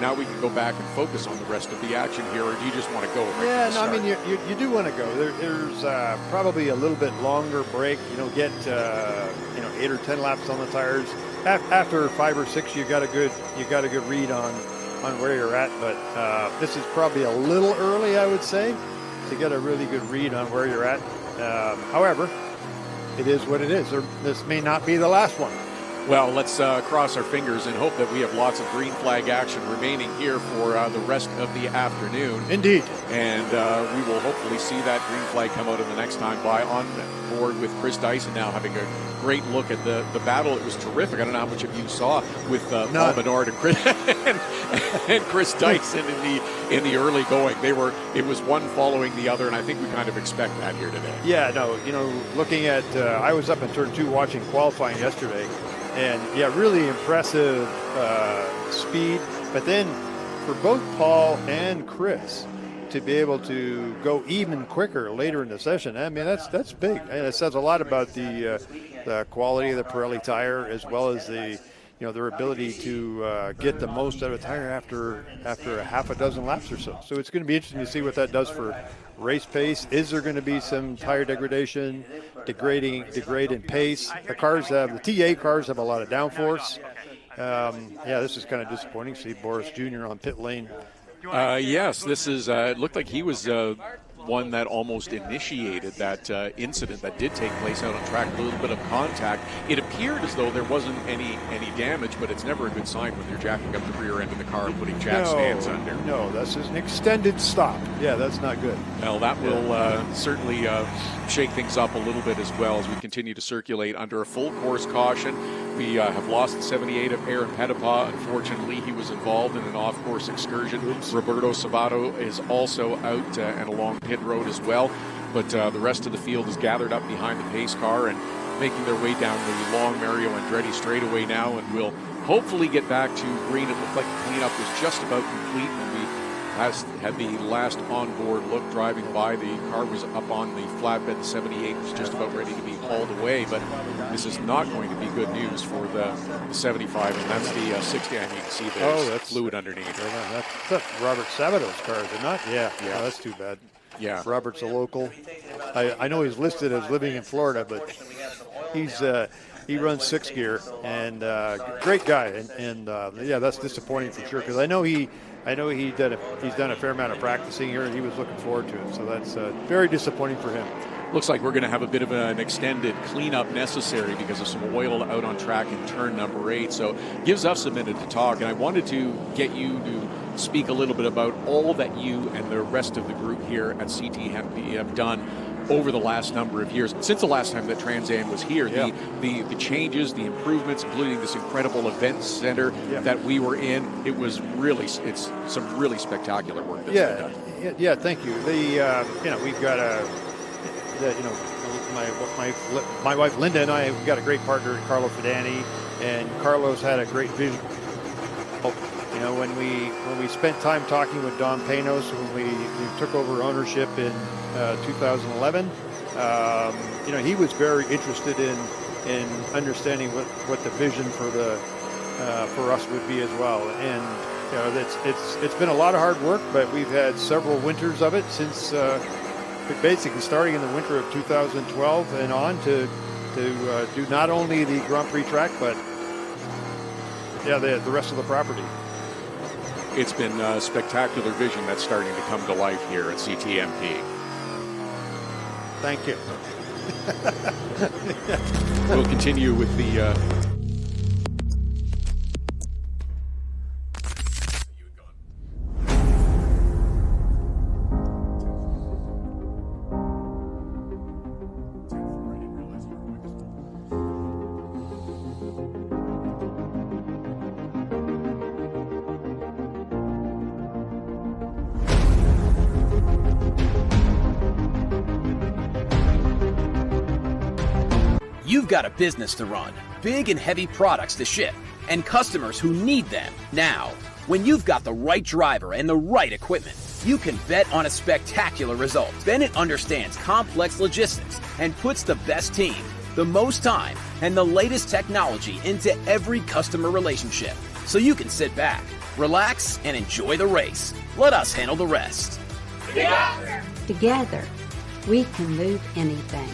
S7: Now we can go back and focus on the rest of the action here, or do you just want to go right
S17: Yeah,
S7: to the
S17: no,
S7: start?
S17: I mean, you do want to go. There's probably a little bit longer break. Get 8 or 10 laps on the tires. After 5 or 6, you got a good read on where you're at. But this is probably a little early, I would say, to get a really good read on where you're at. However, it is what it is. This may not be the last one.
S7: Well, let's cross our fingers and hope that we have lots of green flag action remaining here for the rest of the afternoon.
S17: Indeed.
S7: And we will hopefully see that green flag come out in the next time by on board with Chris Dyson now having a great look at the battle. It was terrific. I don't know how much of you saw with Paul Menard and Chris, and Chris Dyson in the early going. It was one following the other, and I think we kind of expect that here today.
S17: Yeah, no, looking at, I was up in turn 2 watching qualifying yesterday. And yeah, really impressive speed. But then for both Paul and Chris to be able to go even quicker later in the session, I mean, that's big. And it says a lot about the quality of the Pirelli tire, as well as their ability to get the most out of a tire after a half a dozen laps or so. So it's going to be interesting to see what that does for race pace. Is there going to be some tire degradation, degrade in pace? The TA cars have a lot of downforce. Yeah, this is kind of disappointing. See Boris Jr. on pit lane.
S7: Yes, this is. It looked like he was one that almost initiated that incident that did take place out on track. A little bit of contact. It appeared as though there wasn't any damage, but it's never a good sign when you're jacking up the rear end of the car and putting jack stands under.
S17: No, that's an extended stop. Yeah, that's not good.
S7: Well, that will certainly shake things up a little bit as well as we continue to circulate under a full course caution. We have lost the 78 of Aaron Pettipa. Unfortunately, he was involved in an off-course excursion. Roberto Sabato is also out and along pit road as well. But the rest of the field is gathered up behind the pace car and making their way down the long Mario Andretti straightaway now, and we'll hopefully get back to green. It looked like the cleanup was just about complete when we had the last onboard look driving by. The car was up on the flatbed. The 78 was just about ready to be hauled away, but this is not going to be good news for the 75, and that's the 60. I need to see there's fluid underneath.
S17: That's Robert Sabato's car, is it not? Yeah.
S7: Yeah.
S17: Oh, that's too bad.
S7: Yeah.
S17: Robert's a local. I know he's listed as living in Florida, but he runs 6 gear, and great guy. And yeah, that's disappointing for sure, because I know he's done a fair amount of practicing here, and he was looking forward to it. So that's very disappointing for him.
S7: Looks like we're going to have a bit of an extended cleanup necessary because of some oil out on track in turn number 8. So gives us a minute to talk, and I wanted to get you to speak a little bit about all that you and the rest of the group here at CTMP have done over the last number of years, since the last time that Trans Am was here. Yeah. The changes, the improvements, including this incredible event center that we were in. It's some really spectacular work that's been done.
S17: Yeah, thank you. We've got my wife Linda and I have got a great partner, Carlo Fidani, and Carlos had a great vision. You know, when we spent time talking with Don Panos when we took over ownership in 2011, he was very interested in understanding what the vision for us would be as well. And it's been a lot of hard work, but we've had several winters of it since basically starting in the winter of 2012 and on to do not only the Grand Prix track, but the rest of the property.
S7: It's been a spectacular vision that's starting to come to life here at CTMP.
S17: Thank you.
S7: We'll continue with the
S1: You've got a business to run, big and heavy products to ship, and customers who need them now. When you've got the right driver and the right equipment, you can bet on a spectacular result. Bennett understands complex logistics and puts the best team, the most time, and the latest technology into every customer relationship. So you can sit back, relax, and enjoy the race. Let us handle the rest.
S2: Together, we can move anything.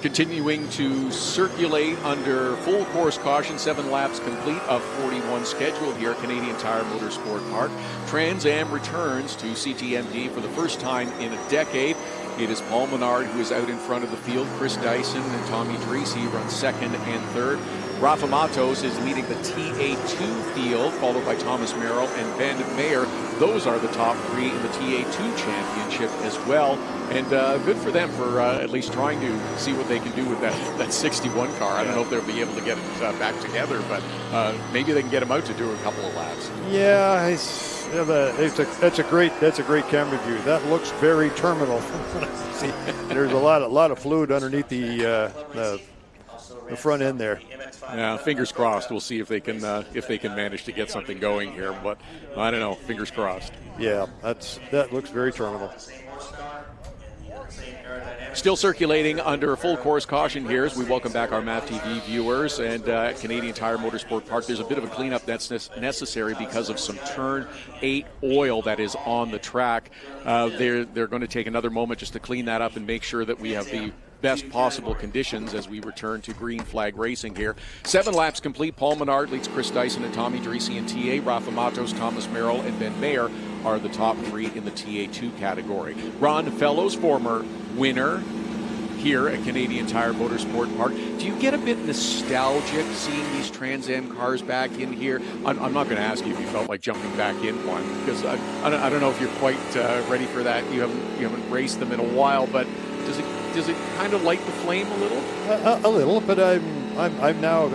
S7: Continuing to circulate under full course caution, 7 laps complete of 41 scheduled here at Canadian Tire Motorsport Park. Trans Am returns to CTMP for the first time in a decade. It is Paul Menard who is out in front of the field. Chris Dyson and Tommy Dreese run second and third. Rafa Matos is leading the TA2 field, followed by Thomas Merrill and Ben Mayer. Those are the top 3 in the TA2 championship as well. And good for them for at least trying to see what they can do with that 61 car. I don't know if they'll be able to get it back together, but maybe they can get them out to do a couple of laps.
S17: Yeah, that's a great camera view. That looks very terminal. There's a lot of fluid underneath the front end there.
S7: Yeah, fingers crossed. We'll see if they can manage to get something going here. But I don't know. Fingers crossed.
S17: Yeah, that looks very terminal.
S7: Still circulating under full course caution here as we welcome back our MAV TV viewers. And at Canadian Tire Motorsport Park, there's a bit of a cleanup that's necessary because of some turn 8 oil that is on the track. They're going to take another moment just to clean that up and make sure that we have the best possible conditions as we return to green flag racing here. 7 laps complete. Paul Menard leads Chris Dyson and Tommy Dreese in TA. Rafa Matos, Thomas Merrill, and Ben Mayer are the top 3 in the TA2 category. Ron Fellows, former winner here at Canadian Tire Motorsport Park. Do you get a bit nostalgic seeing these Trans Am cars back in here? I'm not going to ask you if you felt like jumping back in one, because I don't know if you're quite ready for that. You haven't raced them in a while, but Does it kind of light the flame a little?
S17: A little, but I'm now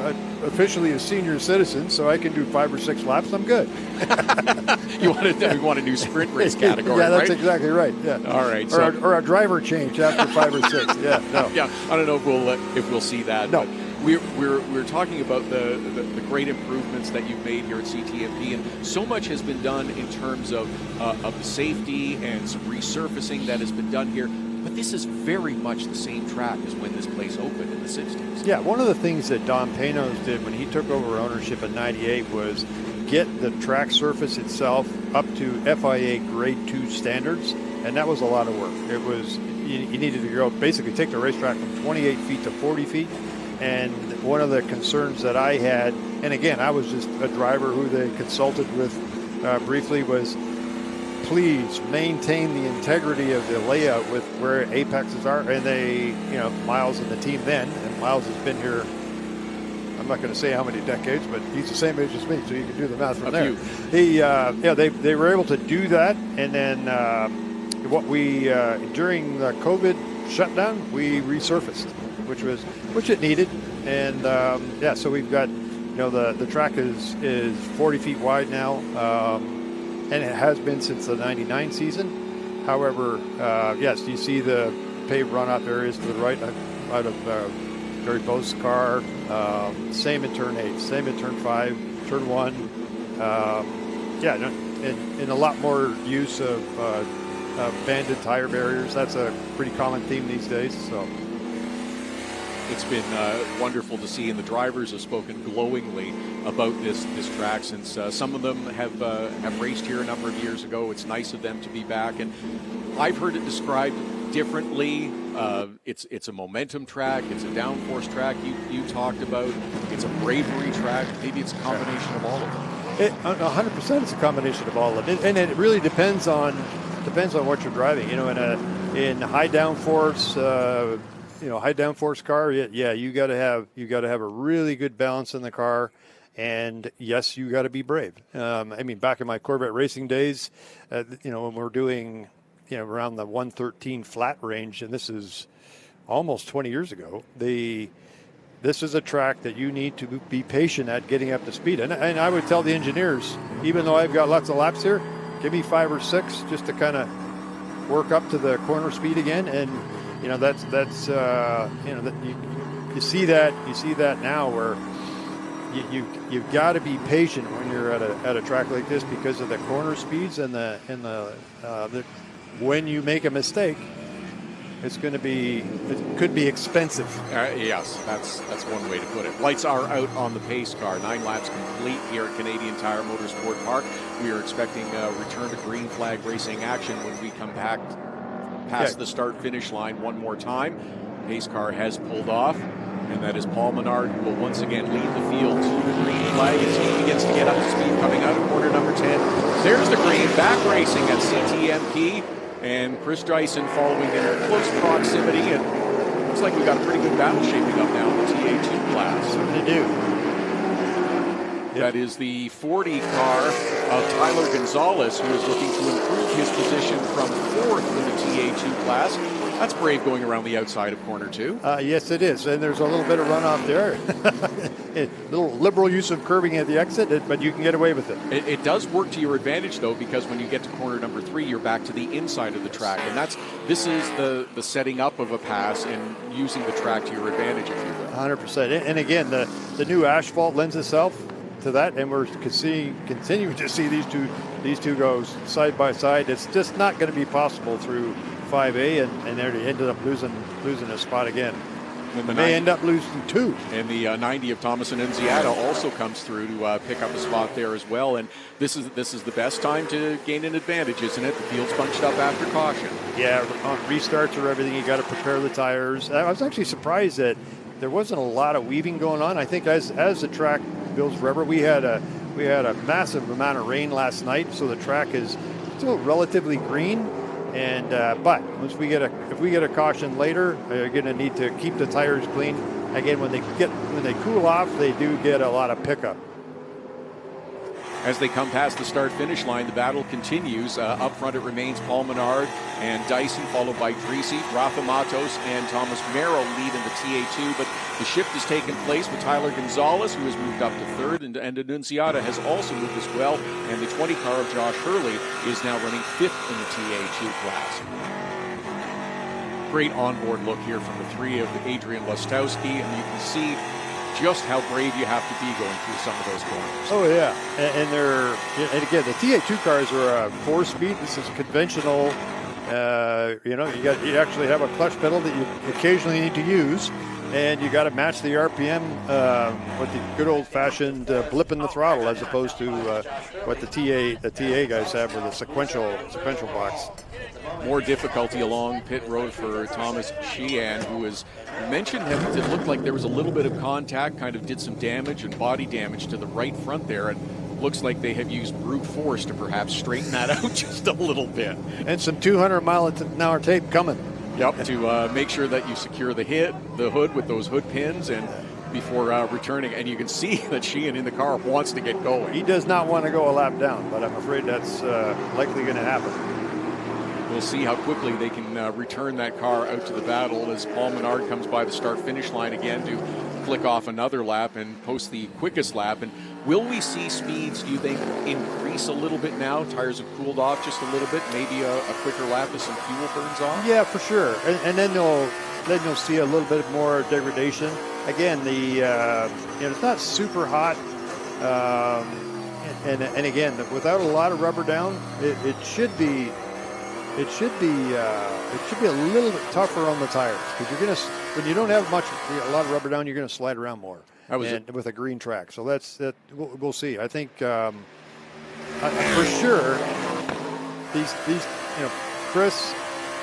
S17: officially a senior citizen, so I can do 5 or 6 laps. I'm good.
S7: You want a new sprint race category,
S17: yeah, that's
S7: right?
S17: exactly right. Yeah.
S7: All right.
S17: Or a driver change after 5 or 6. Yeah. No.
S7: Yeah. I don't know if we'll see that.
S17: No.
S7: But we're talking about the great improvements that you've made here at CTMP, and so much has been done in terms of the safety and some resurfacing that has been done here. But this is very much the same track as when this place opened in the 60s.
S17: Yeah, one of the things that Don Panos did when he took over ownership in '98 was get the track surface itself up to FIA Grade 2 standards, and that was a lot of work. It was, you needed to go basically take the racetrack from 28 feet to 40 feet, and one of the concerns that I had, and again, I was just a driver who they consulted with briefly, was please maintain the integrity of the layout with where apexes are. And they, Miles and the team then, and Miles has been here, I'm not going to say how many decades, but he's the same age as me, so you can do the math from there. They were able to do that, and then during the COVID shutdown, we resurfaced, which it needed, and so we've got, the track is 40 feet wide now. And it has been since the '99 season. However, yes, you see the paved runoff areas to the right out of Gary Bose's car. Same in turn 8, same in turn 5, turn 1. And a lot more use of banded tire barriers. That's a pretty common theme these days. So
S7: it's been wonderful to see, and the drivers have spoken glowingly about this track, since some of them have raced here a number of years ago. It's nice of them to be back, and I've heard it described differently. It's a momentum track, it's a downforce track. You talked about it's a bravery track. Maybe it's a combination of all of them.
S17: 100% it's a combination of all of it, and it really depends on what you're driving. In high downforce. High downforce car, you got to have a really good balance in the car, and yes, you got to be brave. Back in my Corvette racing days, when we're doing, around the 113 flat range, and this is almost 20 years ago, this is a track that you need to be patient at getting up to speed. And I would tell the engineers, even though I've got lots of laps here, give me 5 or 6 just to kind of work up to the corner speed again. And you see that now, where you've got to be patient when you're at a track like this, because of the corner speeds and the when you make a mistake, it could be expensive.
S7: Yes, that's one way to put it. Lights are out on the pace car. 9 laps complete here at Canadian Tire Motorsport Park. We are expecting a return to green flag racing action when we come back past the start-finish line one more time. Pace car has pulled off, and that is Paul Menard, who will once again lead the field to the green flag as he begins to get up to speed coming out of corner number 10. There's the green, back racing at CTMP, and Chris Dyson following in close proximity, and looks like we've got a pretty good battle shaping up now in the TA2 class.
S17: Certainly do.
S7: That is the 40 car of Tyler Gonzalez, who is looking to improve his position from 4th in the TA2 class. That's brave going around the outside of corner 2.
S17: Yes, it is. And there's a little bit of runoff there. A little liberal use of curbing at the exit, but you can get away with it.
S7: It does work to your advantage, though, because when you get to corner number 3, you're back to the inside of the track. And this is the setting up of a pass and using the track to your advantage, if you will.
S17: 100%. And again, the new asphalt lends itself to that, and we're continuing to see these two go side by side. It's just not going to be possible through 5A, and there they ended up losing a spot again. And they may end up losing 2.
S7: And the 90 of Thomas and Enziata also comes through to pick up a spot there as well. And this is the best time to gain an advantage, isn't it? The field's bunched up after caution.
S17: Yeah, on restarts or everything, you got to prepare the tires. I was actually surprised that there wasn't a lot of weaving going on. I think as the track builds rubber, we had a massive amount of rain last night, so the track is still relatively green. And but if we get a caution later, you're going to need to keep the tires clean. Again, when they cool off, they do get a lot of pickup.
S7: As they come past the start-finish line, the battle continues. Up front, it remains Paul Menard and Dyson, followed by Dreesy. Rafa Matos and Thomas Merrill lead in the TA2, but the shift has taken place with Tyler Gonzalez, who has moved up to third, and Annunziata has also moved as well, and the 20 car of Josh Hurley is now running fifth in the TA2 class. Great onboard look here from the three of Adrian Lostowski, and you can see just how brave you have to be going through some of those corners.
S17: Oh yeah, and again, the TA2 cars are 4-speed. This is conventional. You actually have a clutch pedal that you occasionally need to use, and you got to match the RPM with the good old-fashioned blip in the throttle, as opposed to what the TA guys have with a sequential box.
S7: More difficulty along pit road for Thomas Sheehan, who has mentioned that it looked like there was a little bit of contact, kind of did some damage and body damage to the right front there, and looks like they have used brute force to perhaps straighten that out just a little bit.
S17: And some 200-mile-an-hour tape coming.
S7: Yep, to make sure that you secure the hood with those hood pins and before returning. And you can see that Sheehan in the car wants to get going.
S17: He does not want to go a lap down, but I'm afraid that's likely going to happen.
S7: We'll see how quickly they can return that car out to the battle as Paul Menard comes by the start-finish line again to flick off another lap and post the quickest lap. And will we see speeds, do you think, increase a little bit now? Tires have cooled off just a little bit, maybe a quicker lap as some fuel burns off?
S17: Yeah, for sure. And then you'll see a little bit more degradation. Again, it's not super hot. And again, without a lot of rubber down, it should be a little bit tougher on the tires, because when you don't have a lot of rubber down, you're going to slide around more. With a green track, so we'll see. I think for sure these Chris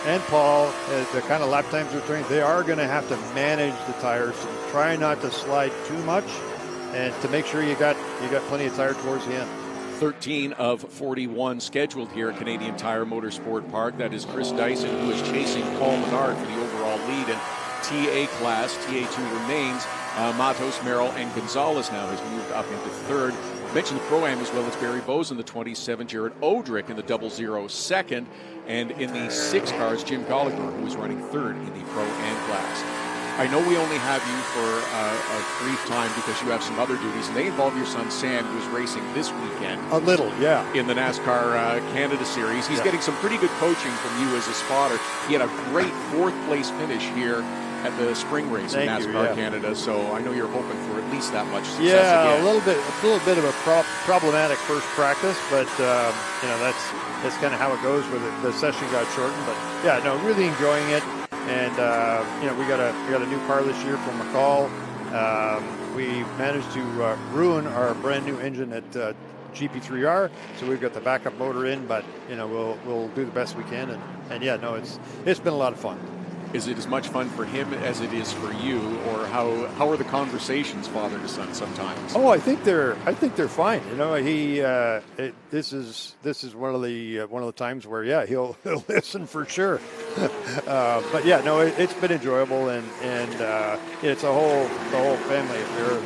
S17: and Paul, the kind of lap times they're training, they are going to have to manage the tires to try not to slide too much, and to make sure you got plenty of tire towards the end.
S7: 13 of 41 scheduled here at Canadian Tire Motorsport Park. That is Chris Dyson, who is chasing Paul Menard for the overall lead. And TA class, TA2 remains. Matos, Merrill, and Gonzalez now has moved up into third. Mentioned the Pro-Am as well as Barry Bowes in the 27, Jared Odrick in the 00 second. And in the 6 cars, Jim Gallagher, who is running third in the Pro-Am class. I know we only have you for a brief time because you have some other duties, and they involve your son Sam, who is racing this weekend.
S17: A little, yeah.
S7: In the NASCAR Canada Series. He's getting some pretty good coaching from you as a spotter. He had a great 4th place finish here at the spring race in NASCAR Canada, so I know you're hoping for at least that much success again.
S17: A little bit of a problematic first practice, but that's kind of how it goes with it. The session got shortened, but yeah, no, really enjoying it. And we got a new car this year from McCall. We managed to ruin our brand new engine at GP3R, so we've got the backup motor in, but we'll do the best we can. And yeah, no, it's been a lot of fun.
S7: Is it as much fun for him as it is for you, or how are the conversations father to son sometimes?
S17: Oh, I think they're fine. This is one of the times where he'll listen for sure. But yeah, no, it's been enjoyable, and it's the whole family affair.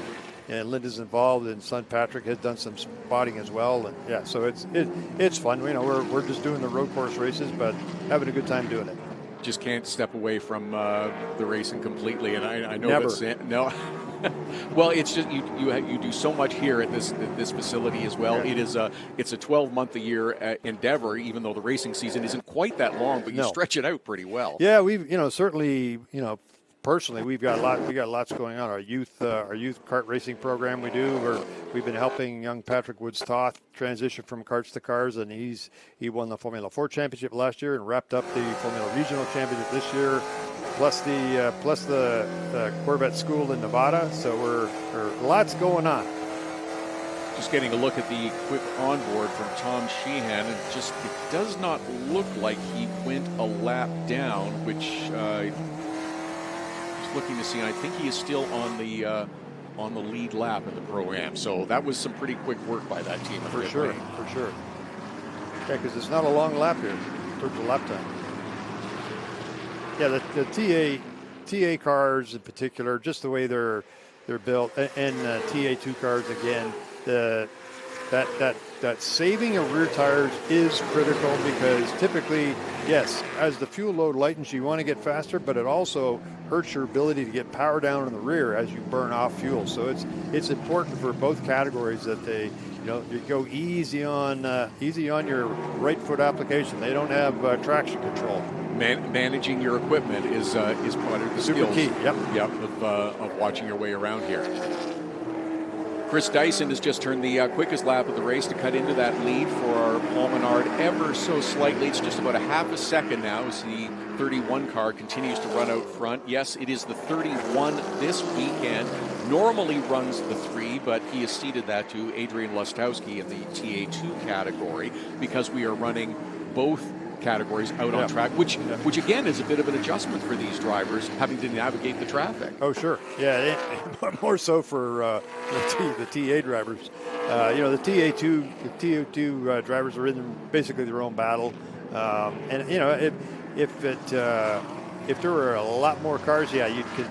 S17: And Linda's involved, and son Patrick has done some spotting as well, and yeah, so it's fun. We're just doing the road course races, but having a good time doing it.
S7: Just can't step away from the racing completely, and I know
S17: Never.
S7: No. Well, it's just you do so much here at this facility as well. Yeah. It's a 12-month a year endeavor, even though the racing season isn't quite that long, but you stretch it out pretty well.
S17: Yeah, we've certainly personally we've got lots going on. Our youth kart racing program we've been helping young Patrick Woods-Toth transition from karts to cars, and he won the Formula 4 championship last year and wrapped up the Formula Regional championship this year, plus the Corvette school in Nevada. So we're lots going on.
S7: Just getting a look at the quick onboard from Tom Sheehan, and it does not look like he went a lap down, which looking to see, and I think he is still on the lead lap in the Pro-Am. So that was some pretty quick work by that team.
S17: For sure. Yeah, because it's not a long lap here in terms of lap time. Yeah, the TA cars in particular, just the way they're built, and TA2 cars again, that saving of rear tires is critical, because typically, yes, as the fuel load lightens, you want to get faster, but it also hurts your ability to get power down in the rear as you burn off fuel. So it's important for both categories that they, you go easy on your right foot application. They don't have traction control.
S7: Managing your equipment is part of the
S17: super
S7: skills.
S17: key. Yep.
S7: Of watching your way around here. Chris Dyson has just turned the quickest lap of the race to cut into that lead for Paul Menard ever so slightly. It's just about a half a second now as the 31 car continues to run out front. Yes, it is the 31 this weekend. Normally runs the 3, but he has ceded that to Adrian Lustowski in the TA2 category because we are running both categories out on track, which again is a bit of an adjustment for these drivers having to navigate the traffic.
S17: Oh, sure. Yeah, more so for the TA drivers. The TA2 drivers are in basically their own battle. If there were a lot more cars, you could,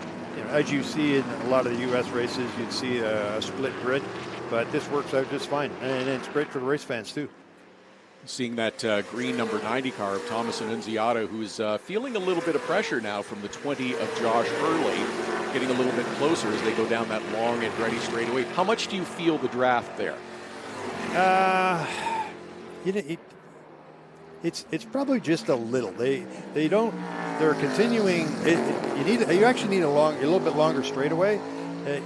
S17: as you see in a lot of the U.S. races, you'd see a split grid, but this works out just fine, and it's great for the race fans too.
S7: Seeing that green number 90 car of Thomas Annunziata, who's feeling a little bit of pressure now from the 20 of Josh Hurley, getting a little bit closer as they go down that long and ready straightaway. How much do you feel the draft there?
S17: It's probably just a little. They're continuing. You actually need a little bit longer straightaway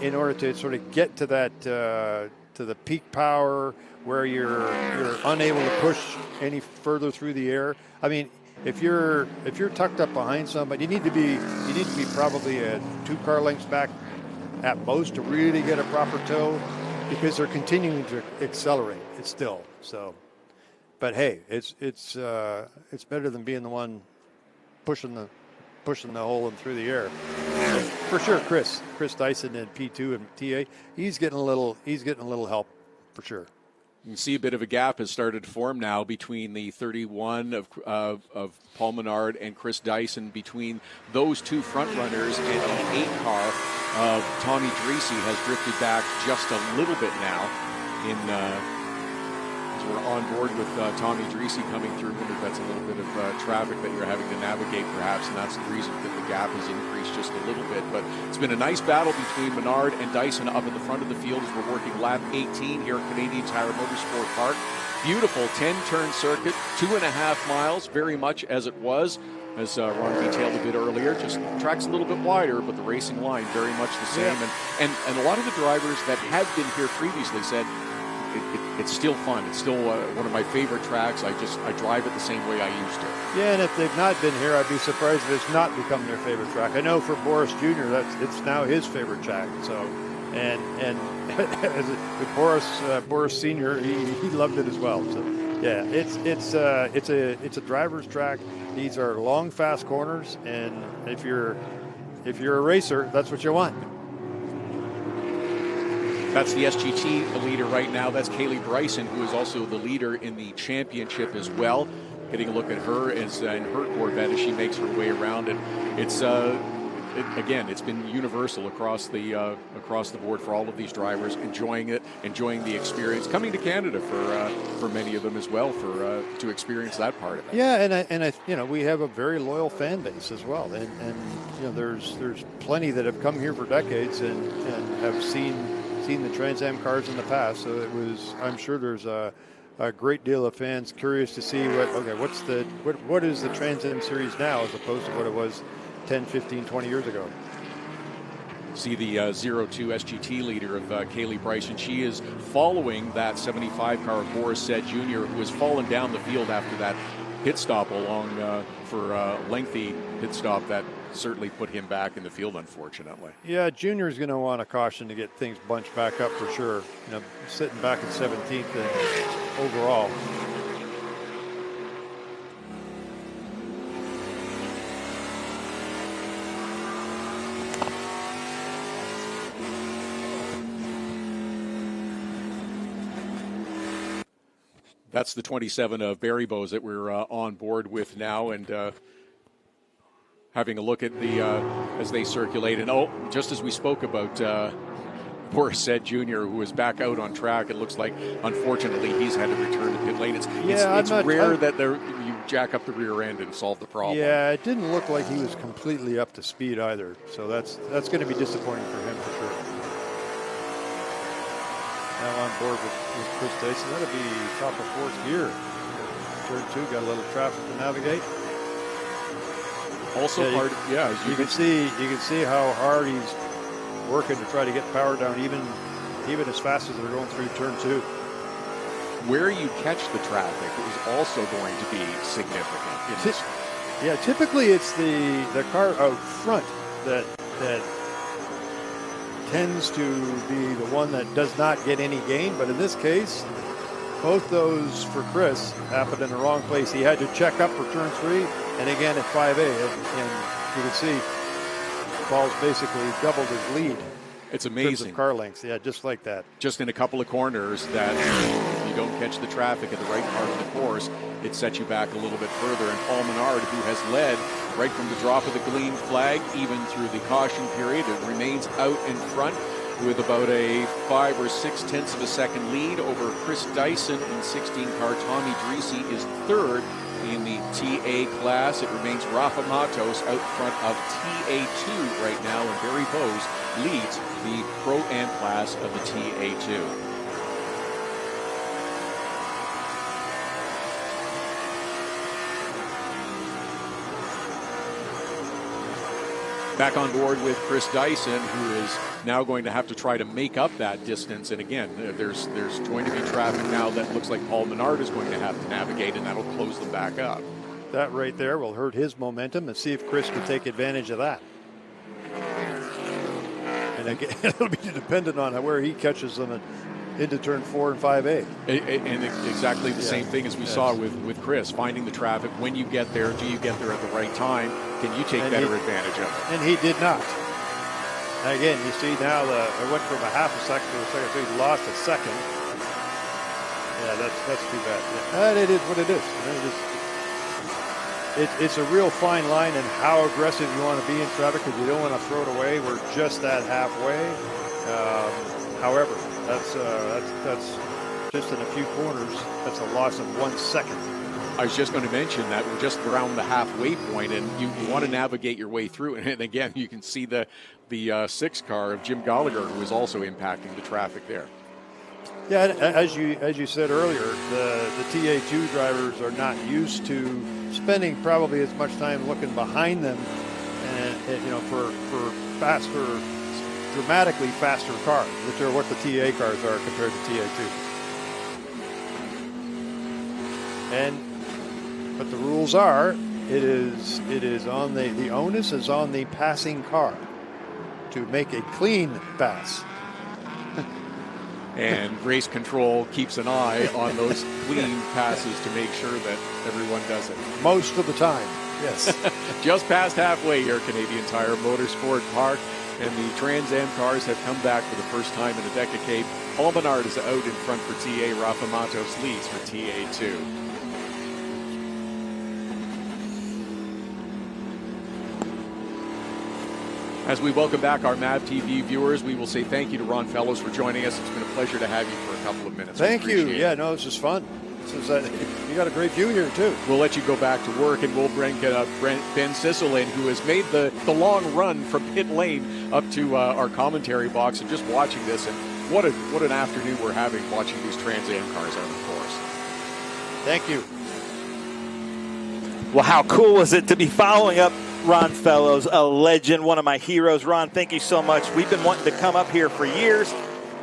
S17: in order to sort of get to that to the peak power, where you're unable to push any further through the air. I mean, if you're tucked up behind somebody, you need to be probably 2 car lengths back at most to really get a proper tow, because they're continuing to accelerate. It's still so. But hey, it's better than being the one pushing the hole and through the air. For sure, Chris Dyson in P2 and TA, he's getting a little help for sure.
S7: You can see a bit of a gap has started to form now between the 31 of Paul Menard and Chris Dyson. Between those two front runners and the 8 car of Tommy Dreese has drifted back just a little bit now. As we're on board with Tommy Dreese coming through, that's a little bit of traffic that you're having to navigate perhaps, and that's the reason that the gap has increased just a little bit. But it's been a nice battle between Menard and Dyson up in the front of the field as we're working lap 18 here at Canadian Tire Motorsport Park. Beautiful 10-turn circuit, 2.5 miles, very much as it was, as Ron detailed a bit earlier. Just track's a little bit wider, but the racing line very much the same. Yeah. And a lot of the drivers that had been here previously said, it's still fun. It's still one of my favorite tracks. I drive it the same way I used to.
S17: Yeah, and if they've not been here, I'd be surprised if it's not become their favorite track. I know for Boris Jr., it's now his favorite track. So, and as Boris Sr., he loved it as well. So, yeah, it's a driver's track. These are long, fast corners, and if you're a racer, that's what you want.
S7: That's the SGT leader right now. That's Kaylee Bryson, who is also the leader in the championship as well. Getting a look at her in her Corvette as she makes her way around. And it's again, it's been universal across the board for all of these drivers, enjoying it, enjoying the experience, coming to Canada for many of them as well to experience that part of it.
S17: Yeah, and we have a very loyal fan base as well, and there's plenty that have come here for decades and have seen the Trans Am cars in the past, so I'm sure there's a great deal of fans curious to see what is the Trans Am Series now as opposed to what it was 10, 15, 20 years ago.
S7: See the 02 SGT leader of Kaylee Bryson. She is following that 75 car of Boris Said Jr., who has fallen down the field after that pit stop for a lengthy pit stop that certainly put him back in the field, unfortunately.
S17: Yeah, Junior is going to want a caution to get things bunched back up for sure. Sitting back at 17th and overall.
S7: That's the 27 of Barry Bowes that we're on board with now, and having a look at the as they circulate. And just as we spoke about Boris said, Jr., who is back out on track. It looks like, unfortunately, he's had to return to pit lane. It's rare that you jack up the rear end and solve the problem.
S17: Yeah, it didn't look like he was completely up to speed either. So that's going to be disappointing for him for sure. Now on board with Chris Dyson. That'll be top of fourth gear. Turn 2, got a little traffic to navigate.
S7: Also,
S17: you can see how hard he's working to try to get power down, even as fast as they're going through turn 2.
S7: Where you catch the traffic is also going to be significant.
S17: Yeah, typically it's the car out front that tends to be the one that does not get any gain, but in this case, both those for Chris happened in the wrong place. He had to check up for turn 3 and again at 5A, and you can see Paul's basically doubled his lead.
S7: It's amazing.
S17: In car lengths, yeah, just like that.
S7: Just in a couple of corners that if you don't catch the traffic at the right part of the course, it sets you back a little bit further. And Paul Menard, who has led right from the drop of the green flag, even through the caution period, it remains out in front with about a 5 or 6/10 of a second lead over Chris Dyson. In 16 car, Tommy Dreese is third in the TA class. It remains Rafa Matos out front of TA2 right now, and Barry Bose leads the Pro-Am class of the TA2. Back on board with Chris Dyson, who is now going to have to try to make up that distance. And again, there's going to be traffic now that looks like Paul Menard is going to have to navigate, and that'll close them back up.
S17: That right there will hurt his momentum, and see if Chris can take advantage of that. And again, it'll be dependent on where he catches them into turn 4 and 5A.
S7: And exactly the same thing as we saw with Chris, finding the traffic. When you get there, do you get there at the right time? Can you take better advantage of it?
S17: And he did not. And again, you see now it went from a half a second to a second, so he lost a second. Yeah, that's too bad. Yeah. It is what it is. It's a real fine line in how aggressive you want to be in traffic, because you don't want to throw it away. We're just at halfway. However, that's just in a few corners. That's a loss of 1 second.
S7: I was just going to mention that we're just around the halfway point, and you want to navigate your way through. And again, you can see the 6 car of Jim Gallagher, who is also impacting the traffic there.
S17: Yeah, as you said earlier, the TA2 drivers are not used to spending probably as much time looking behind them, and for faster, dramatically faster cars, which are what the TA cars are compared to TA2. But the rules are, it is on the onus is on the passing car to make a clean pass.
S7: And race control keeps an eye on those clean passes to make sure that everyone does it.
S17: Most of the time, yes.
S7: Just past halfway here, Canadian Tire Motorsport Park, and the Trans Am cars have come back for the first time in a decade. Paul Menard is out in front for TA. Rafa Matos leads for TA2. As we welcome back our MAV TV viewers, we will say thank you to Ron Fellows for joining us. It's been a pleasure to have you for a couple of minutes.
S17: Thank you. Yeah, no, this is fun. You got a great view here, too.
S7: We'll let you go back to work, and we'll bring Ben Sissel in, who has made the long run from pit lane up to our commentary box, and just watching this. And what an afternoon we're having watching these Trans Am cars out of course.
S17: Thank you.
S18: Well, how cool was it to be following up Ron Fellows, a legend, one of my heroes. Ron, thank you so much. We've been wanting to come up here for years.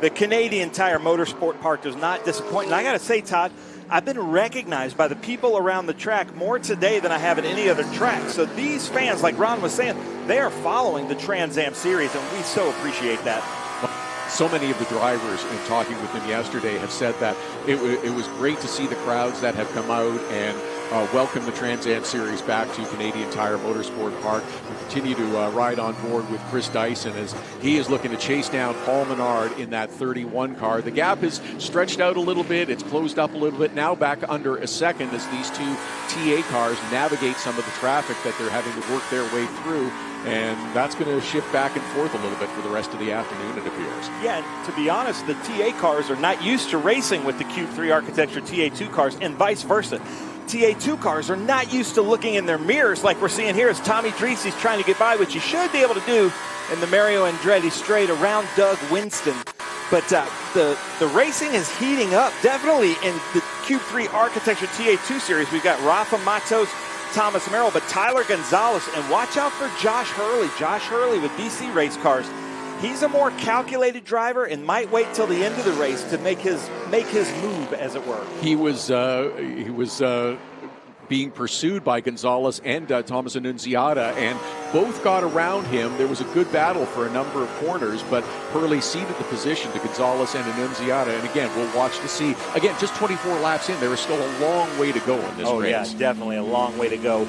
S18: The Canadian Tire Motorsport Park does not disappoint. And I got to say, Todd, I've been recognized by the people around the track more today than I have at any other track. So these fans, like Ron was saying, they are following the Trans Am Series, and we so appreciate that.
S7: So many of the drivers, in talking with them yesterday, have said that it was great to see the crowds that have come out, and welcome the Trans Am Series back to Canadian Tire Motorsport Park. We continue to ride on board with Chris Dyson as he is looking to chase down Paul Menard in that 31 car. The gap is stretched out a little bit. It's closed up a little bit. Now back under a second as these two TA cars navigate some of the traffic that they're having to work their way through. And that's going to shift back and forth a little bit for the rest of the afternoon, it appears.
S18: Yeah, and to be honest, the TA cars are not used to racing with the Cube 3 Architecture TA2 cars and vice versa. TA2 cars are not used to looking in their mirrors like we're seeing here as Tommy Dreese's trying to get by, which he should be able to do in the Mario Andretti straight around Doug Winston. But the racing is heating up, definitely in the Cube 3 Architecture TA2 Series. We've got Rafa Matos, Thomas Merrill, but Tyler Gonzalez, and watch out for Josh Hurley. Josh Hurley with BC Race Cars. He's a more calculated driver and might wait till the end of the race to make his move, as it were.
S7: He was being pursued by Gonzalez and Thomas Annunziata, and both got around him. There was a good battle for a number of corners, but Hurley ceded the position to Gonzalez and Annunziata. And again, we'll watch to see. Again, just 24 laps in, there is still a long way to go in this race.
S18: Oh, yeah, definitely a long way to go.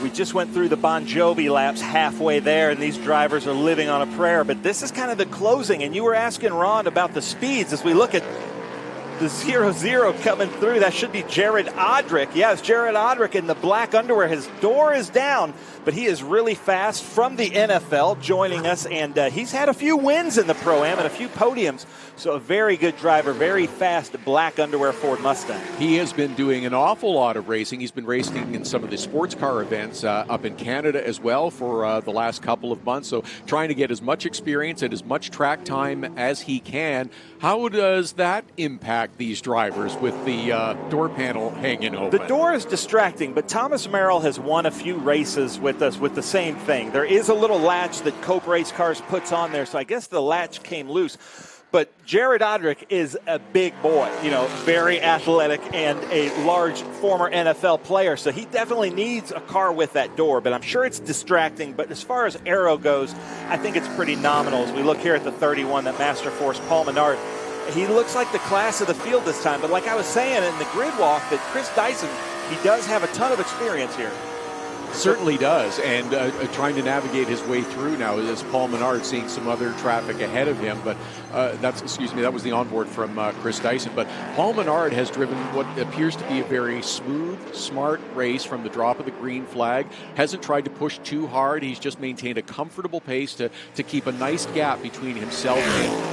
S18: We just went through the Bon Jovi laps halfway there, and these drivers are living on a prayer. But this is kind of the closing, and you were asking Ron about the speeds as we look at the 0-0 coming through. That should be Jared Odrick. Yeah, it's Jared Odrick in the black underwear. His door is down, but he is really fast from the NFL joining us, and he's had a few wins in the Pro-Am and a few podiums. So a very good driver, very fast black underwear Ford Mustang.
S7: He has been doing an awful lot of racing. He's been racing in some of the sports car events up in Canada as well for the last couple of months. So trying to get as much experience and as much track time as he can. How does that impact these drivers with the door panel hanging open?
S18: The door is distracting, but Thomas Merrill has won a few races with us with the same thing. There is a little latch that Cope Race Cars puts on there, so I guess the latch came loose. But Jared Odrick is a big boy, very athletic and a large former NFL player. So he definitely needs a car with that door, but I'm sure it's distracting. But as far as aero goes, I think it's pretty nominal. As we look here at the 31, that Master Force, Paul Menard, he looks like the class of the field this time. But like I was saying in the grid walk, that Chris Dyson, he does have a ton of experience here.
S7: Certainly does, and trying to navigate his way through now is Paul Menard seeing some other traffic ahead of him, but that was the onboard from Chris Dyson. But Paul Menard has driven what appears to be a very smooth, smart race from the drop of the green flag. Hasn't tried to push too hard. He's just maintained a comfortable pace to keep a nice gap between himself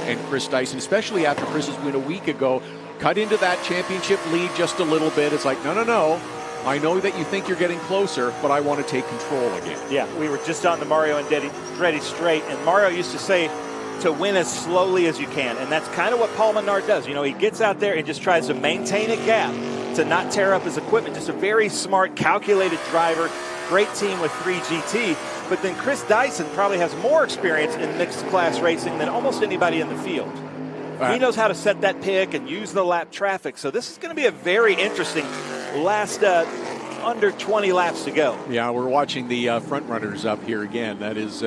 S7: and Chris Dyson, especially after Chris's win a week ago. Cut into that championship lead just a little bit. It's like, no. I know that you think you're getting closer, but I want to take control again.
S18: Yeah, we were just on the Mario Andretti straight, and Mario used to say to win as slowly as you can, and that's kind of what Paul Menard does. He gets out there and just tries to maintain a gap to not tear up his equipment. Just a very smart, calculated driver, great team with 3GT. But then Chris Dyson probably has more experience in mixed class racing than almost anybody in the field. He knows how to set that pick and use the lap traffic. So this is going to be a very interesting last under 20 laps to go.
S7: Yeah, we're watching the front runners up here again. That is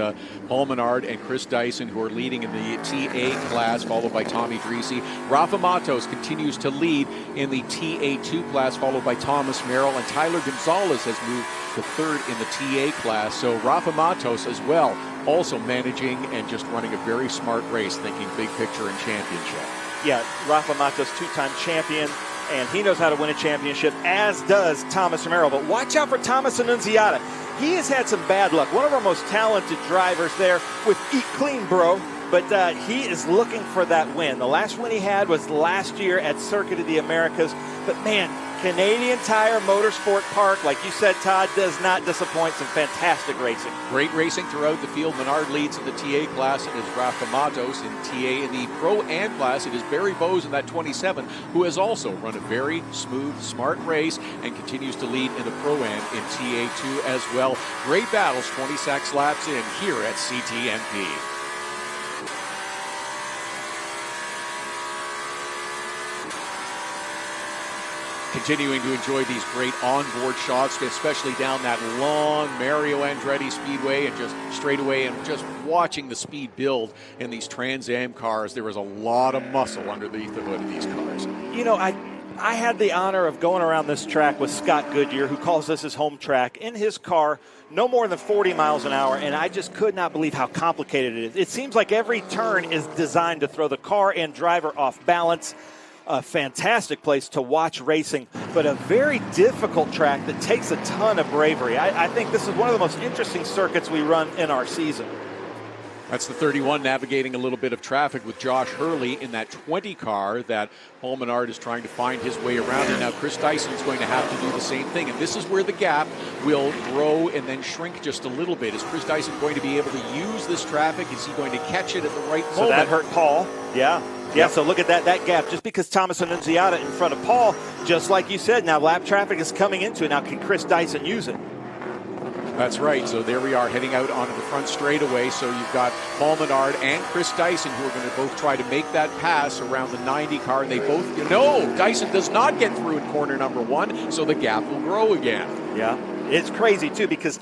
S7: Paul Menard and Chris Dyson, who are leading in the TA class, followed by Tommy Dreese. Rafa Matos continues to lead in the TA2 class, followed by Thomas Merrill, and Tyler Gonzalez has moved to third in the TA class. So Rafa Matos as well, also managing and just running a very smart race, thinking big picture and championship.
S18: Yeah, Rafa Matos, two-time champion, and he knows how to win a championship, as does Thomas Merrill. But watch out for Thomas Annunziata. He has had some bad luck. One of our most talented drivers there with Eat Clean, bro. But he is looking for that win. The last win he had was last year at Circuit of the Americas. But, man, Canadian Tire Motorsport Park, like you said, Todd, does not disappoint. Some fantastic racing.
S7: Great racing throughout the field. Menard leads in the TA class. It is Rafa Matos in TA. In the Pro-Am class, it is Barry Bowes in that 27, who has also run a very smooth, smart race and continues to lead in the Pro-Am in TA2 as well. Great battles, 26 laps in here at CTMP. Continuing to enjoy these great onboard shots, especially down that long Mario Andretti Speedway and just straightaway, and just watching the speed build in these Trans Am cars. There was a lot of muscle underneath the hood of these cars.
S18: I had the honor of going around this track with Scott Goodyear, who calls this his home track, in his car, no more than 40 miles an hour, and I just could not believe how complicated it is. It seems like every turn is designed to throw the car and driver off balance. A fantastic place to watch racing, but a very difficult track that takes a ton of bravery. I think this is one of the most interesting circuits we run in our season.
S7: That's the 31 navigating a little bit of traffic with Josh Hurley in that 20 car that Paul Menard is trying to find his way around. And now Chris Dyson is going to have to do the same thing. And this is where the gap will grow and then shrink just a little bit. Is Chris Dyson going to be able to use this traffic? Is he going to catch it at the right moment?
S18: So that hurt Paul. Yeah, so look at that gap. Just because Thomas Annunziata in front of Paul, just like you said, now lap traffic is coming into it. Now can Chris Dyson use it?
S7: That's right. So there we are heading out onto the front straightaway. So you've got Paul Menard and Chris Dyson who are going to both try to make that pass around the 90 car. And they both, Dyson does not get through in corner number 1. So the gap will grow again.
S18: Yeah, it's crazy too, because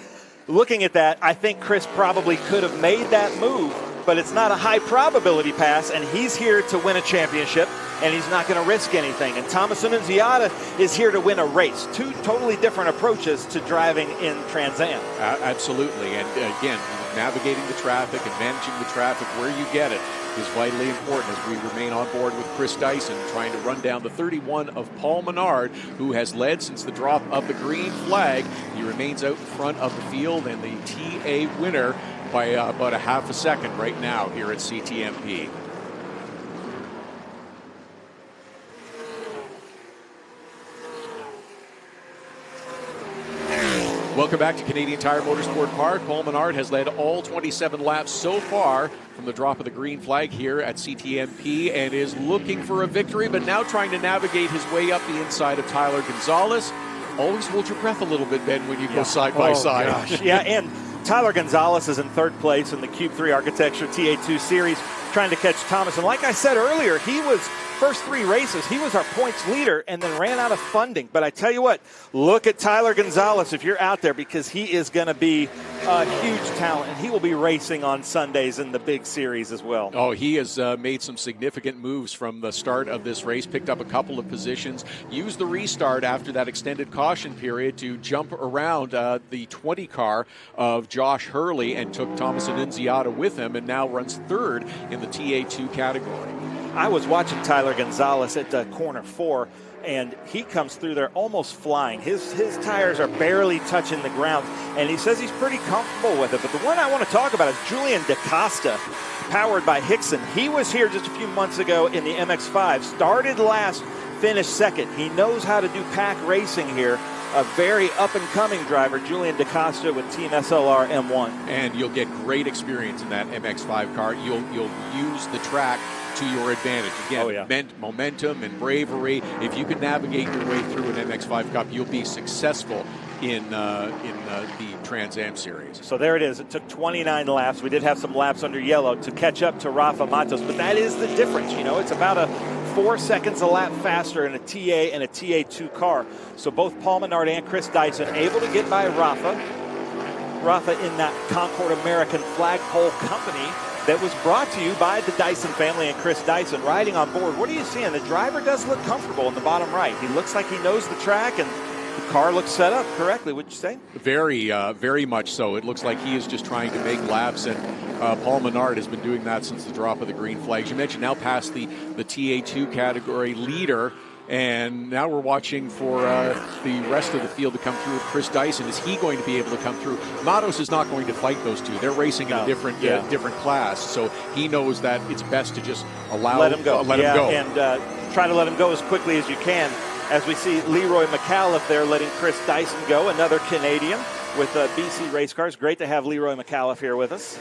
S18: looking at that, I think Chris probably could have made that move, but it's not a high probability pass, and he's here to win a championship, and he's not going to risk anything. And Thomas Annunziata is here to win a race. Two totally different approaches to driving in Trans Am.
S7: Absolutely. And again, navigating the traffic and managing the traffic where you get it is vitally important as we remain on board with Chris Dyson trying to run down the 31 of Paul Menard, who has led since the drop of the green flag. He remains out in front of the field and the TA winner by about a half a second right now here at CTMP. Welcome back to Canadian Tire Motorsport Park. Paul Menard has led all 27 laps so far from the drop of the green flag here at CTMP and is looking for a victory, but now trying to navigate his way up the inside of Tyler Gonzalez. Always hold your breath a little bit, Ben, when you go side by side.
S18: Gosh. Yeah, and Tyler Gonzalez is in third place in the Cube 3 Architecture TA2 Series, trying to catch Thomas. And like I said earlier, he was first 3 races, he was our points leader and then ran out of funding. But I tell you what, look at Tyler Gonzalez if you're out there, because he is going to be a huge talent, and he will be racing on Sundays in the big series as well.
S7: Oh, he has made some significant moves from the start of this race, picked up a couple of positions, used the restart after that extended caution period to jump around the 20 car of Josh Hurley and took Thomas Annunziata with him, and now runs third in the TA2 category.
S18: I was watching Tyler Gonzalez at corner 4, and he comes through there almost flying. His tires are barely touching the ground, and he says he's pretty comfortable with it. But the one I want to talk about is Julian DaCosta, powered by Hickson. He was here just a few months ago in the MX-5, started last, finished second. He knows how to do pack racing here. A very up-and-coming driver, Julian DaCosta with Team SLR M1.
S7: And you'll get great experience in that MX-5 car. You'll use the track to your advantage. Again, momentum and bravery. If you can navigate your way through an MX-5 Cup, you'll be successful in the Trans Am Series.
S18: So there it is. It took 29 laps. We did have some laps under yellow to catch up to Rafa Matos, but that is the difference. You know, it's about a 4 seconds a lap faster in a TA and a TA2 car. So both Paul Menard and Chris Dyson able to get by Rafa in that Concord American flagpole company that was brought to you by the Dyson family and Chris Dyson riding on board. What are you seeing? The driver does look comfortable in the bottom right. He looks like he knows the track, and the car looks set up correctly, would you say?
S7: Very much so. It looks like he is just trying to make laps, and Paul Menard has been doing that since the drop of the green flags. You mentioned now past the TA2 category leader, and now we're watching for the rest of the field to come through. Chris Dyson, is he going to be able to come through? Matos is not going to fight those two. They're racing in a different class, so he knows that it's best to just let him go.
S18: And try to let him go as quickly as you can. As we see Leroy McAuliffe there letting Chris Dyson go, another Canadian with BC Race Cars. Great to have Leroy McAuliffe here with us.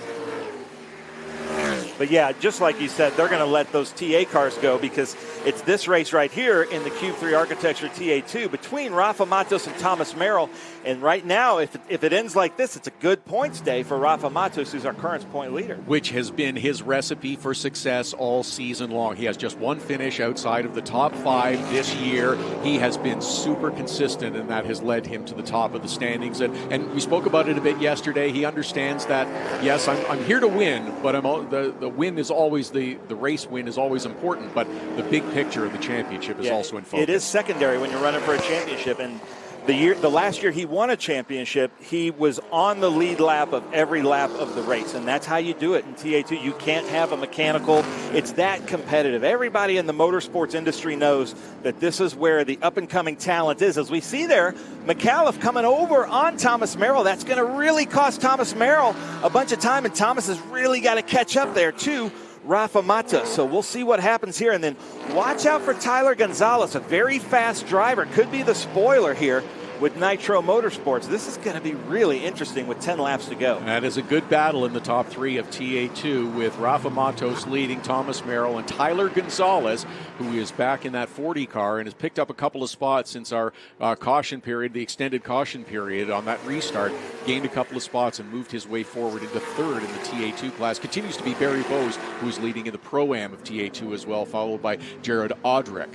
S18: But yeah, just like you said, they're going to let those TA cars go, because it's this race right here in the Cube 3 Architecture TA2 between Rafa Matos and Thomas Merrill. And right now, if it ends like this, it's a good points day for Rafa Matos, who's our current point leader.
S7: Which has been his recipe for success all season long. He has just one finish outside of the top 5 this year. He has been super consistent, and that has led him to the top of the standings. And we spoke about it a bit yesterday. He understands that, yes, I'm here to win, but the win is always the race win is always important, but the big picture of the championship is also in focus.
S18: It is secondary when you're running for a championship. And the last year he won a championship, he was on the lead lap of every lap of the race, and that's how you do it in TA2. You can't have a mechanical. It's that competitive. Everybody in the motorsports industry knows that this is where the up-and-coming talent is. As we see there, McAuliffe coming over on Thomas Merrill. That's going to really cost Thomas Merrill a bunch of time, and Thomas has really got to catch up there too. Rafa Mata. So we'll see what happens here. And then watch out for Tyler Gonzalez, a very fast driver. Could be the spoiler here with Nitro Motorsports. This is going to be really interesting with 10 laps to go.
S7: That is a good battle in the top three of TA2 with Rafa Matos leading, Thomas Merrill, and Tyler Gonzalez, who is back in that 40 car and has picked up a couple of spots since our caution period, the extended caution period on that restart, gained a couple of spots and moved his way forward into third in the TA2 class. Continues to be Barry Bowes, who's leading in the Pro-Am of TA2 as well, followed by Jared Audrick.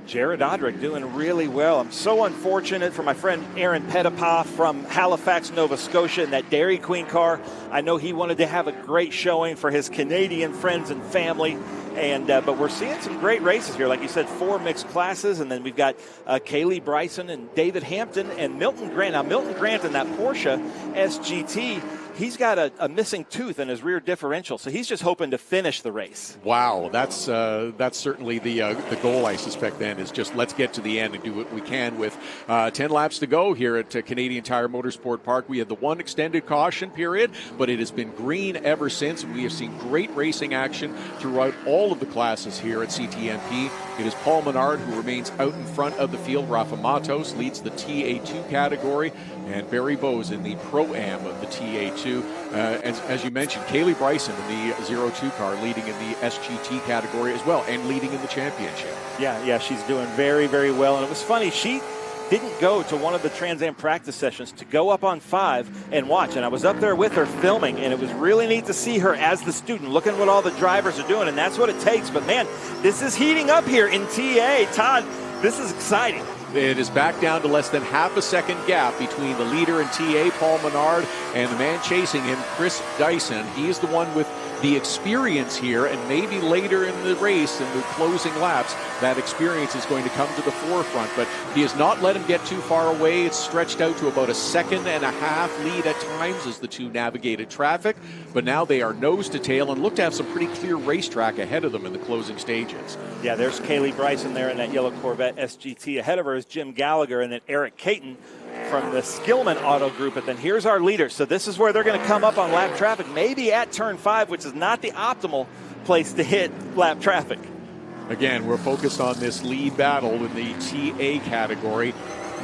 S18: Jared Audrick doing really well. I'm so unfortunate for my friend Aaron Pettipa from Halifax, Nova Scotia in that Dairy Queen car. I know he wanted to have a great showing for his Canadian friends and family. And but we're seeing some great races here. Like you said, 4 mixed classes. And then we've got Kaylee Bryson and David Hampton and Milton Grant. Now, Milton Grant in that Porsche SGT, he's got a missing tooth in his rear differential, so he's just hoping to finish the race.
S7: Wow, that's certainly the goal, I suspect, then, is just let's get to the end and do what we can with 10 laps to go here at Canadian Tire Motorsport Park. We had the one extended caution period, but it has been green ever since. We have seen great racing action throughout all of the classes here at CTMP. It is Paul Menard who remains out in front of the field. Rafa Matos leads the TA2 category, and Barry Bowes in the Pro-Am of the TA2. As you mentioned, Kaylee Bryson in the 02 car leading in the SGT category as well, and leading in the championship.
S18: Yeah, she's doing very, very well. And it was funny, she didn't go to one of the Trans Am practice sessions to go up on 5 and watch. And I was up there with her filming, and it was really neat to see her as the student, looking what all the drivers are doing, and that's what it takes. But, man, this is heating up here in TA. Todd, this is exciting.
S7: It is back down to less than half a second gap between the leader in TA, Paul Menard, and the man chasing him, Chris Dyson. He is the one with the experience here, and maybe later in the race, in the closing laps, that experience is going to come to the forefront. But he has not let him get too far away. It's stretched out to about a 1.5 second lead at times as the two navigated traffic. But now they are nose to tail and look to have some pretty clear racetrack ahead of them in the closing stages.
S18: Yeah, there's Kaylee Bryson there in that yellow Corvette SGT. Ahead of her is Jim Gallagher, and then Eric Caton from the Skillman Auto Group. And then here's our leader. So this is where they're going to come up on lap traffic, maybe at turn 5, which is not the optimal place to hit lap traffic.
S7: Again, we're focused on this lead battle in the TA category.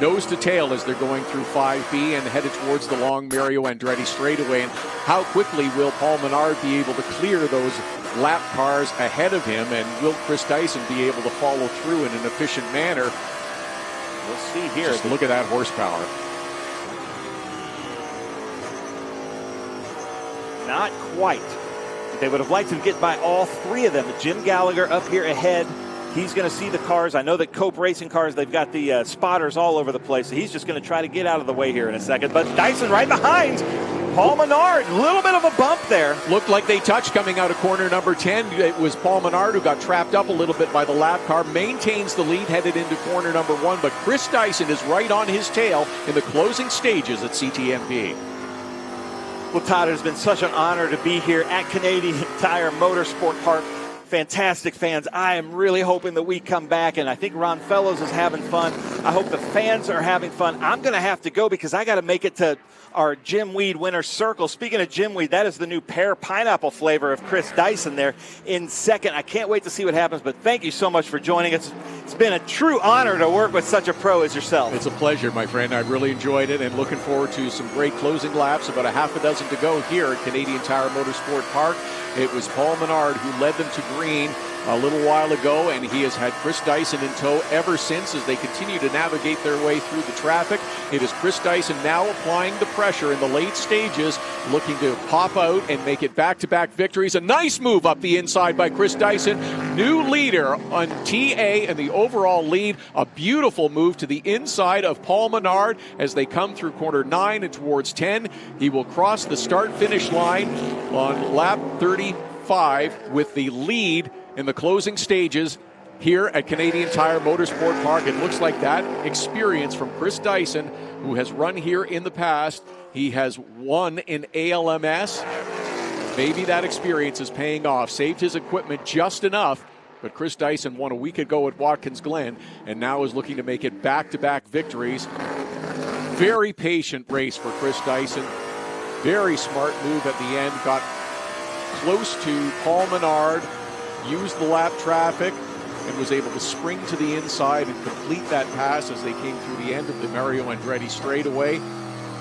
S7: Nose to tail as they're going through 5B and headed towards the long Mario Andretti straightaway. And how quickly will Paul Menard be able to clear those lap cars ahead of him, and will Chris Dyson be able to follow through in an efficient manner?
S18: We'll see here.
S7: Just look at that horsepower.
S18: Not quite. They would have liked to get by all 3 of them. Jim Gallagher up here ahead. He's going to see the cars. I know that Cope Racing Cars, they've got the spotters all over the place. So he's just going to try to get out of the way here in a second. But Dyson right behind Paul Menard. A little bit of a bump there.
S7: Looked like they touched coming out of corner number 10. It was Paul Menard who got trapped up a little bit by the lap car. Maintains the lead headed into corner number 1. But Chris Dyson is right on his tail in the closing stages at CTMP.
S18: Well, Todd, it has been such an honor to be here at Canadian Tire Motorsport Park. Fantastic fans. I am really hoping that we come back, and I think Ron Fellows is having fun. I hope the fans are having fun. I'm going to have to go because I got to make it to our Jim Weed Winner's Circle. Speaking of Jim Weed, that is the new pear pineapple flavor of Chris Dyson there in second. I can't wait to see what happens, but thank you so much for joining us. It's been a true honor to work with such a pro as yourself.
S7: It's a pleasure, my friend. I really enjoyed it, and looking forward to some great closing laps. About a half a dozen to go here at Canadian Tire Motorsport Park. It was Paul Menard who led them to green. a little while ago, and he has had Chris Dyson in tow ever since as they continue to navigate their way through the traffic. It is Chris Dyson now applying the pressure in the late stages, looking to pop out and make it back-to-back victories. A nice move up the inside by Chris Dyson. New leader on TA and the overall lead. A beautiful move to the inside of Paul Menard as they come through corner 9 and towards 10. He will cross the start-finish line on lap 35 with the lead in the closing stages here at Canadian Tire Motorsport Park. It looks like that experience from Chris Dyson, who has run here in the past. He has won in ALMS. Maybe that experience is paying off. Saved his equipment just enough, but Chris Dyson won a week ago at Watkins Glen and now is looking to make it back-to-back victories. Very patient race for Chris Dyson. Very smart move at the end. Got close to Paul Menard, used the lap traffic, and was able to spring to the inside and complete that pass as they came through the end of the Mario Andretti straightaway.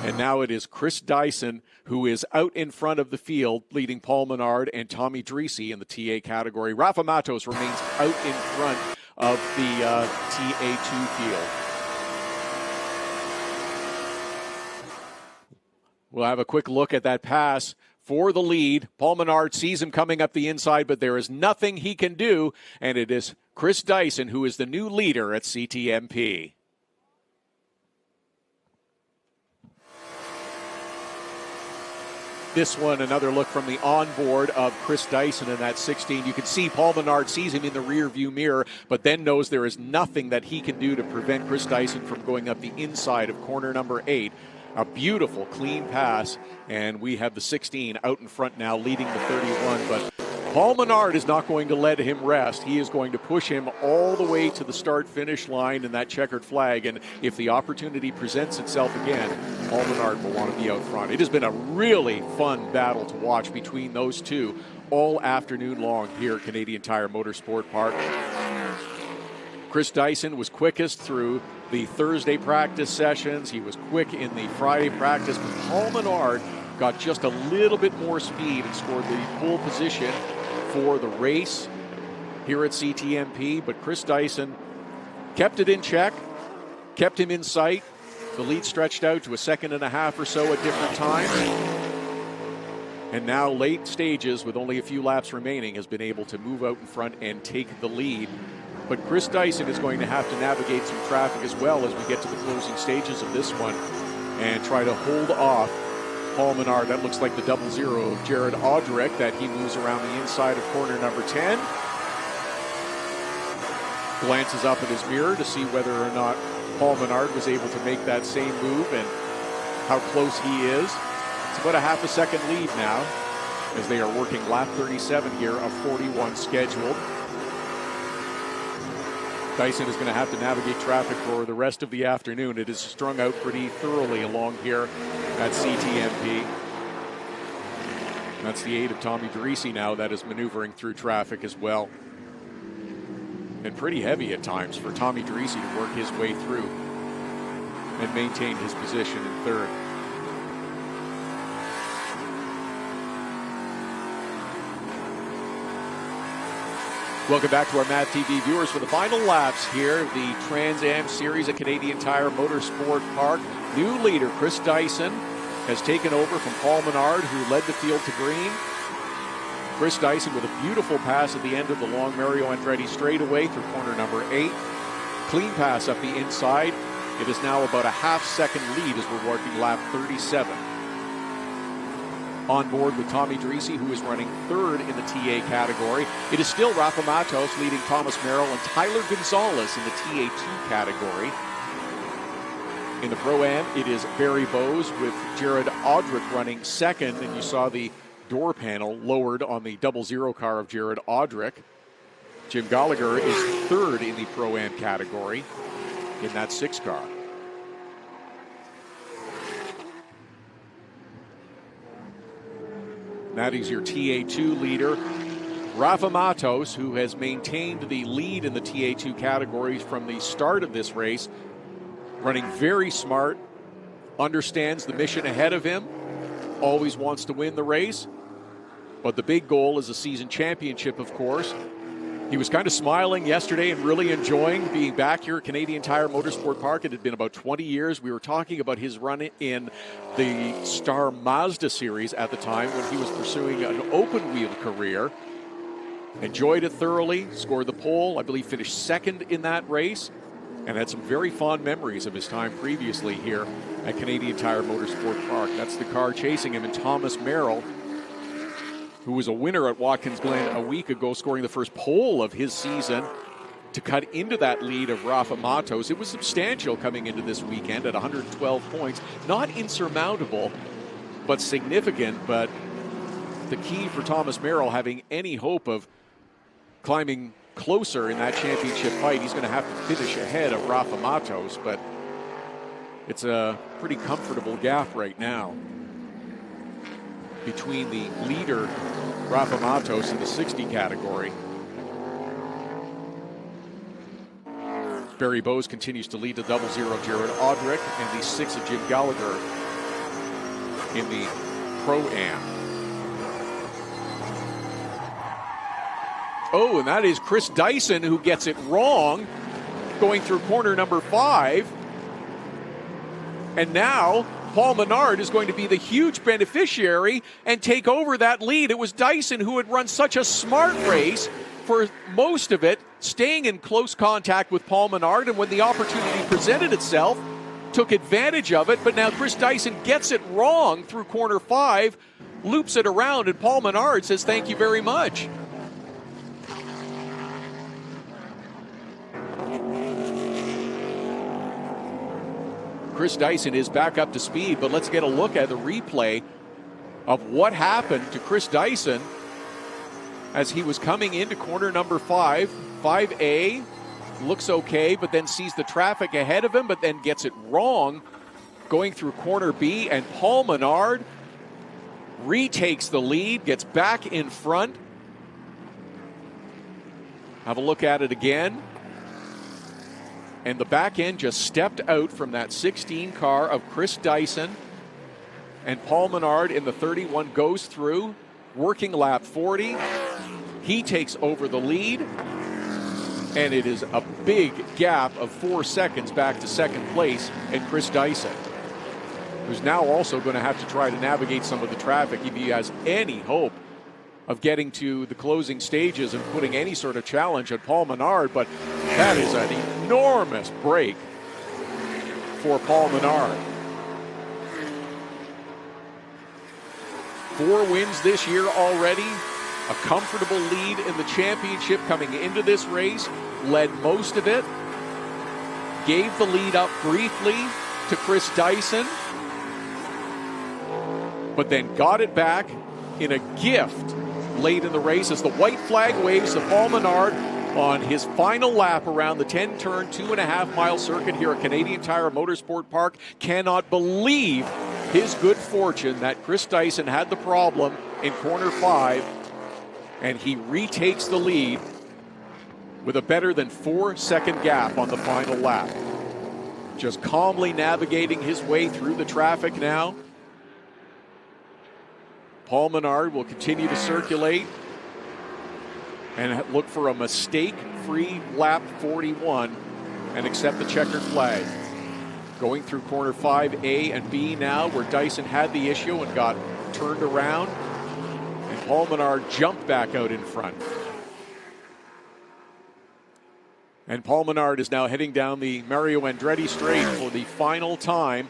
S7: And now it is Chris Dyson who is out in front of the field, leading Paul Menard and Tommy Dreese in the TA category. Rafa Matos remains out in front of the TA2 field. We'll have a quick look at that pass for the lead. Paul Menard sees him coming up the inside, but there is nothing he can do, and it is Chris Dyson who is the new leader at CTMP. This one, another look from the onboard of Chris Dyson in that 16. You can see Paul Menard sees him in the rear view mirror, but then knows there is nothing that he can do to prevent Chris Dyson from going up the inside of corner number 8. A beautiful, clean pass, and we have the 16 out in front now, leading the 31. But Paul Menard is not going to let him rest. He is going to push him all the way to the start-finish line in that checkered flag, and if the opportunity presents itself again, Paul Menard will want to be out front. It has been a really fun battle to watch between those two all afternoon long here at Canadian Tire Motorsport Park. Chris Dyson was quickest through the Thursday practice sessions. He was quick in the Friday practice, but Paul Menard got just a little bit more speed and scored the pole position for the race here at CTMP. But Chris Dyson kept it in check, kept him in sight. The lead stretched out to a second and a half or so at different times. And now late stages, with only a few laps remaining, has been able to move out in front and take the lead. But Chris Dyson is going to have to navigate some traffic as well as we get to the closing stages of this one and try to hold off Paul Menard. That looks like the 00 of Jared Audrick that he moves around the inside of corner number 10. Glances up at his mirror to see whether or not Paul Menard was able to make that same move and how close he is. It's about a half a second lead now as they are working lap 37 here of 41 scheduled. Dyson is going to have to navigate traffic for the rest of the afternoon. It is strung out pretty thoroughly along here at CTMP. That's the aid of Tommy Dreese now that is maneuvering through traffic as well. And pretty heavy at times for Tommy Dreese to work his way through and maintain his position in third. Welcome back to our Math TV viewers for the final laps here of the Trans Am Series at Canadian Tire Motorsport Park. New leader Chris Dyson has taken over from Paul Menard, who led the field to green. Chris Dyson with a beautiful pass at the end of the long Mario Andretti straightaway through corner number 8. Clean pass up the inside. It is now about a half-second lead as we're working lap 37. On board with Tommy Dreese, who is running third in the TA category. It is still Rafa Matos leading Thomas Merrill and Tyler Gonzalez in the TA2 category. In the Pro-Am, it is Barry Bowes with Jared Audrick running second, and you saw the door panel lowered on the 00 car of Jared Audrick. Jim Gallagher is third in the Pro-Am category in that 6 car. That is your TA2 leader, Rafa Matos, who has maintained the lead in the TA2 categories from the start of this race. Running very smart, understands the mission ahead of him, always wants to win the race. But the big goal is a season championship, of course. He was kind of smiling yesterday and really enjoying being back here at Canadian Tire Motorsport Park. It had been about 20 years. We were talking about his run in the Star Mazda Series at the time when he was pursuing an open-wheel career. Enjoyed it thoroughly, scored the pole. I believe finished second in that race, and had some very fond memories of his time previously here at Canadian Tire Motorsport Park. That's the car chasing him, and Thomas Merrill, who was a winner at Watkins Glen a week ago, scoring the first pole of his season to cut into that lead of Rafa Matos. It was substantial coming into this weekend at 112 points. Not insurmountable, but significant. But the key for Thomas Merrill having any hope of climbing closer in that championship fight, he's going to have to finish ahead of Rafa Matos, but it's a pretty comfortable gap right now between the leader, Rafa Matos, in the 60 category. Barry Bowes continues to lead the 00 Jared Audrick and the 6 of Jim Gallagher in the Pro-Am. Oh, and that is Chris Dyson who gets it wrong going through corner number 5. And now Paul Menard is going to be the huge beneficiary and take over that lead. It was Dyson who had run such a smart race for most of it, staying in close contact with Paul Menard, and when the opportunity presented itself, took advantage of it. But now Chris Dyson gets it wrong through corner 5, loops it around, and Paul Menard says, "Thank you very much." Chris Dyson is back up to speed, but let's get a look at the replay of what happened to Chris Dyson as he was coming into corner number 5. 5A looks okay, but then sees the traffic ahead of him, but then gets it wrong going through corner B, and Paul Menard retakes the lead, gets back in front. Have a look at it again. And the back end just stepped out from that 16 car of Chris Dyson. And Paul Menard in the 31 goes through, working lap 40. He takes over the lead. And it is a big gap of 4 seconds back to second place and Chris Dyson, who's now also going to have to try to navigate some of the traffic if he has any hope of getting to the closing stages and putting any sort of challenge at Paul Menard. But that is an enormous break for Paul Menard. 4 wins this year already. A comfortable lead in the championship coming into this race. Led most of it. Gave the lead up briefly to Chris Dyson, but then got it back in a gift late in the race as the white flag waves to Paul Menard on his final lap around the 10-turn, 2.5-mile circuit here at Canadian Tire Motorsport Park. Cannot believe his good fortune that Chris Dyson had the problem in corner 5, and he retakes the lead with a better than 4-second gap on the final lap. Just calmly navigating his way through the traffic now. Paul Menard will continue to circulate and look for a mistake-free lap 41 and accept the checkered flag. Going through corner 5A and B now, where Dyson had the issue and got turned around, and Paul Menard jumped back out in front. And Paul Menard is now heading down the Mario Andretti straight for the final time,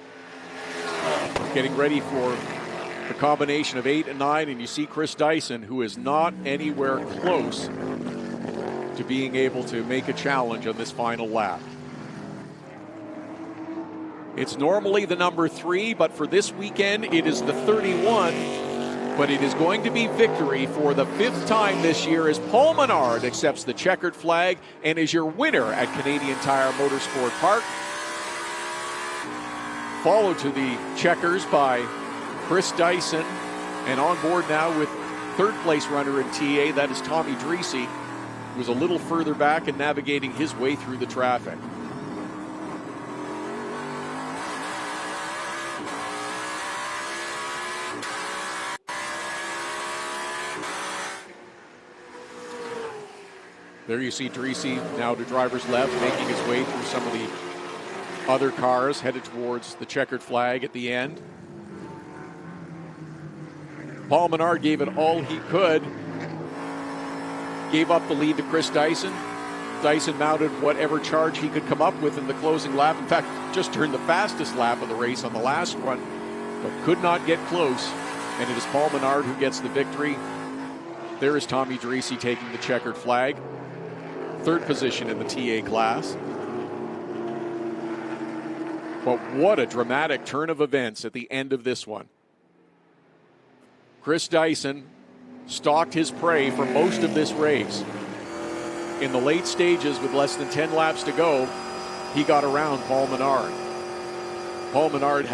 S7: getting ready for the combination of 8 and 9, and you see Chris Dyson, who is not anywhere close to being able to make a challenge on this final lap. It's normally the number 3, but for this weekend it is the 31. But it is going to be victory for the 5th time this year as Paul Menard accepts the checkered flag and is your winner at Canadian Tire Motorsport Park. Followed to the checkers by Chris Dyson, and on board now with third place runner in TA, that is Tommy Dreese, who was a little further back and navigating his way through the traffic. There you see Dreese now to driver's left, making his way through some of the other cars, headed towards the checkered flag at the end. Paul Menard gave it all he could. Gave up the lead to Chris Dyson. Dyson mounted whatever charge he could come up with in the closing lap. In fact, just turned the fastest lap of the race on the last one, but could not get close. And it is Paul Menard who gets the victory. There is Tommy Dreese taking the checkered flag. Third position in the TA class. But what a dramatic turn of events at the end of this one. Chris Dyson stalked his prey for most of this race. In the late stages, with less than 10 laps to go, he got around Paul Menard. Paul Menard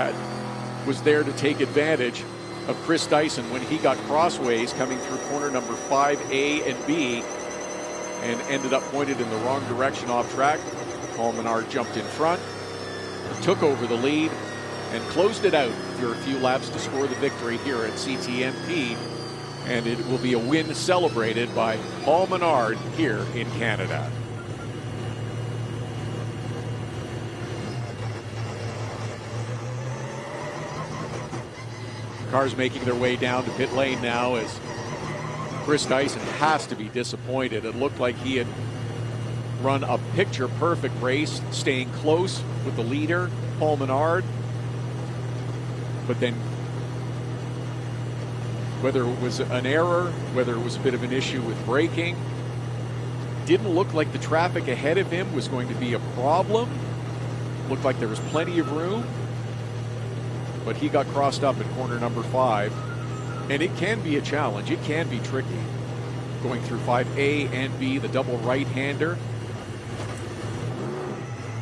S7: was there to take advantage of Chris Dyson when he got crossways coming through corner number 5A and B and ended up pointed in the wrong direction off track. Paul Menard jumped in front, took over the lead, and closed it out for a few laps to score the victory here at CTMP. And it will be a win celebrated by Paul Menard here in Canada. Cars making their way down to pit lane now as Chris Dyson has to be disappointed. It looked like he had run a picture-perfect race, staying close with the leader, Paul Menard. But then, whether it was an error, whether it was a bit of an issue with braking, didn't look like the traffic ahead of him was going to be a problem. Looked like there was plenty of room. But he got crossed up at corner number 5. And it can be a challenge. It can be tricky. Going through 5A and B, the double right-hander.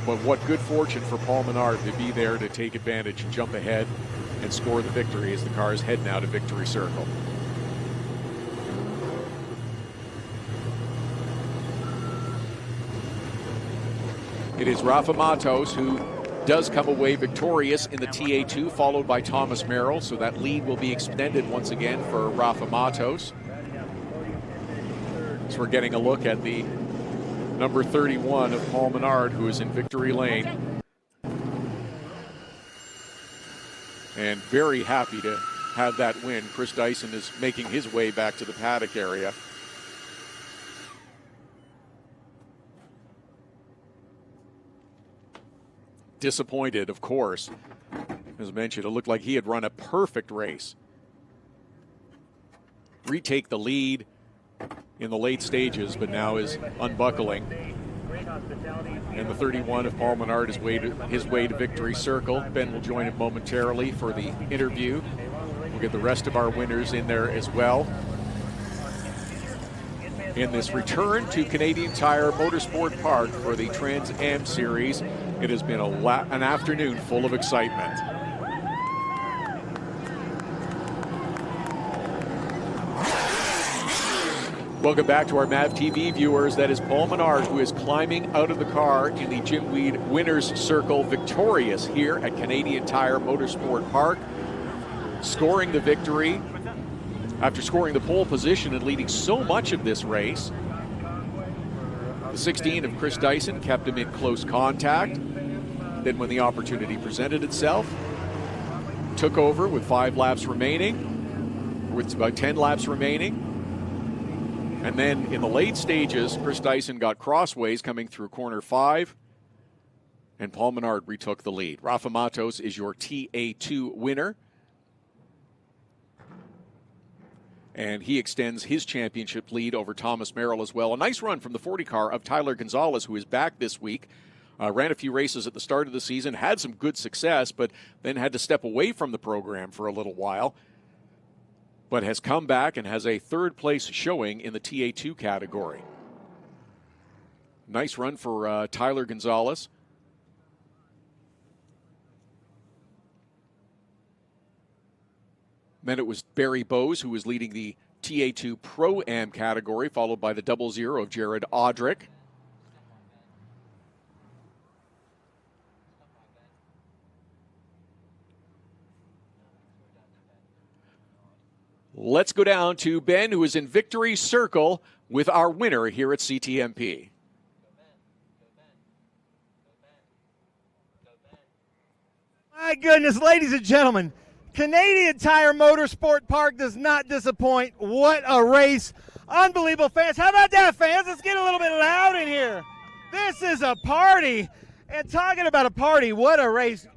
S7: But what good fortune for Paul Menard to be there to take advantage and jump ahead and score the victory as the cars head now to Victory Circle. It is Rafa Matos who does come away victorious in the TA2, followed by Thomas Merrill, so that lead will be extended once again for Rafa Matos. So we're getting a look at the number 31 of Paul Menard, who is in victory lane. And very happy to have that win. Chris Dyson is making his way back to the paddock area. Disappointed, of course. As mentioned, it looked like he had run a perfect race. Retake the lead in the late stages, but now is unbuckling. And the 31 of Paul Menard is his way to Victory Circle. Ben will join him momentarily for the interview. We'll get the rest of our winners in there as well. In this return to Canadian Tire Motorsport Park for the Trans Am Series, it has been an afternoon full of excitement. Welcome back to our MAV TV viewers. That is Paul Menard, who is climbing out of the car in the Jim Weed Winners Circle, victorious here at Canadian Tire Motorsport Park, scoring the victory after scoring the pole position and leading so much of this race. The 16 of Chris Dyson kept him in close contact. Then when the opportunity presented itself, took over with 5 laps remaining, with about 10 laps remaining. And then in the late stages, Chris Dyson got crossways coming through corner 5, and Paul Menard retook the lead. Rafa Matos is your TA2 winner. And he extends his championship lead over Thomas Merrill as well. A nice run from the 40 car of Tyler Gonzalez, who is back this week. Ran a few races at the start of the season, had some good success, but then had to step away from the program for a little while. But has come back and has a 3rd place showing in the TA2 category. Nice run for Tyler Gonzalez. Then it was Barry Bowes who was leading the TA2 Pro-Am category, followed by the 00 of Jared Audrick. Let's go down to Ben, who is in victory circle with our winner here at CTMP.
S19: My goodness, ladies and gentlemen, Canadian Tire Motorsport Park does not disappoint. What a race. Unbelievable, fans. How about that, fans? Let's get a little bit loud in here. This is a party. And talking about a party, what a race.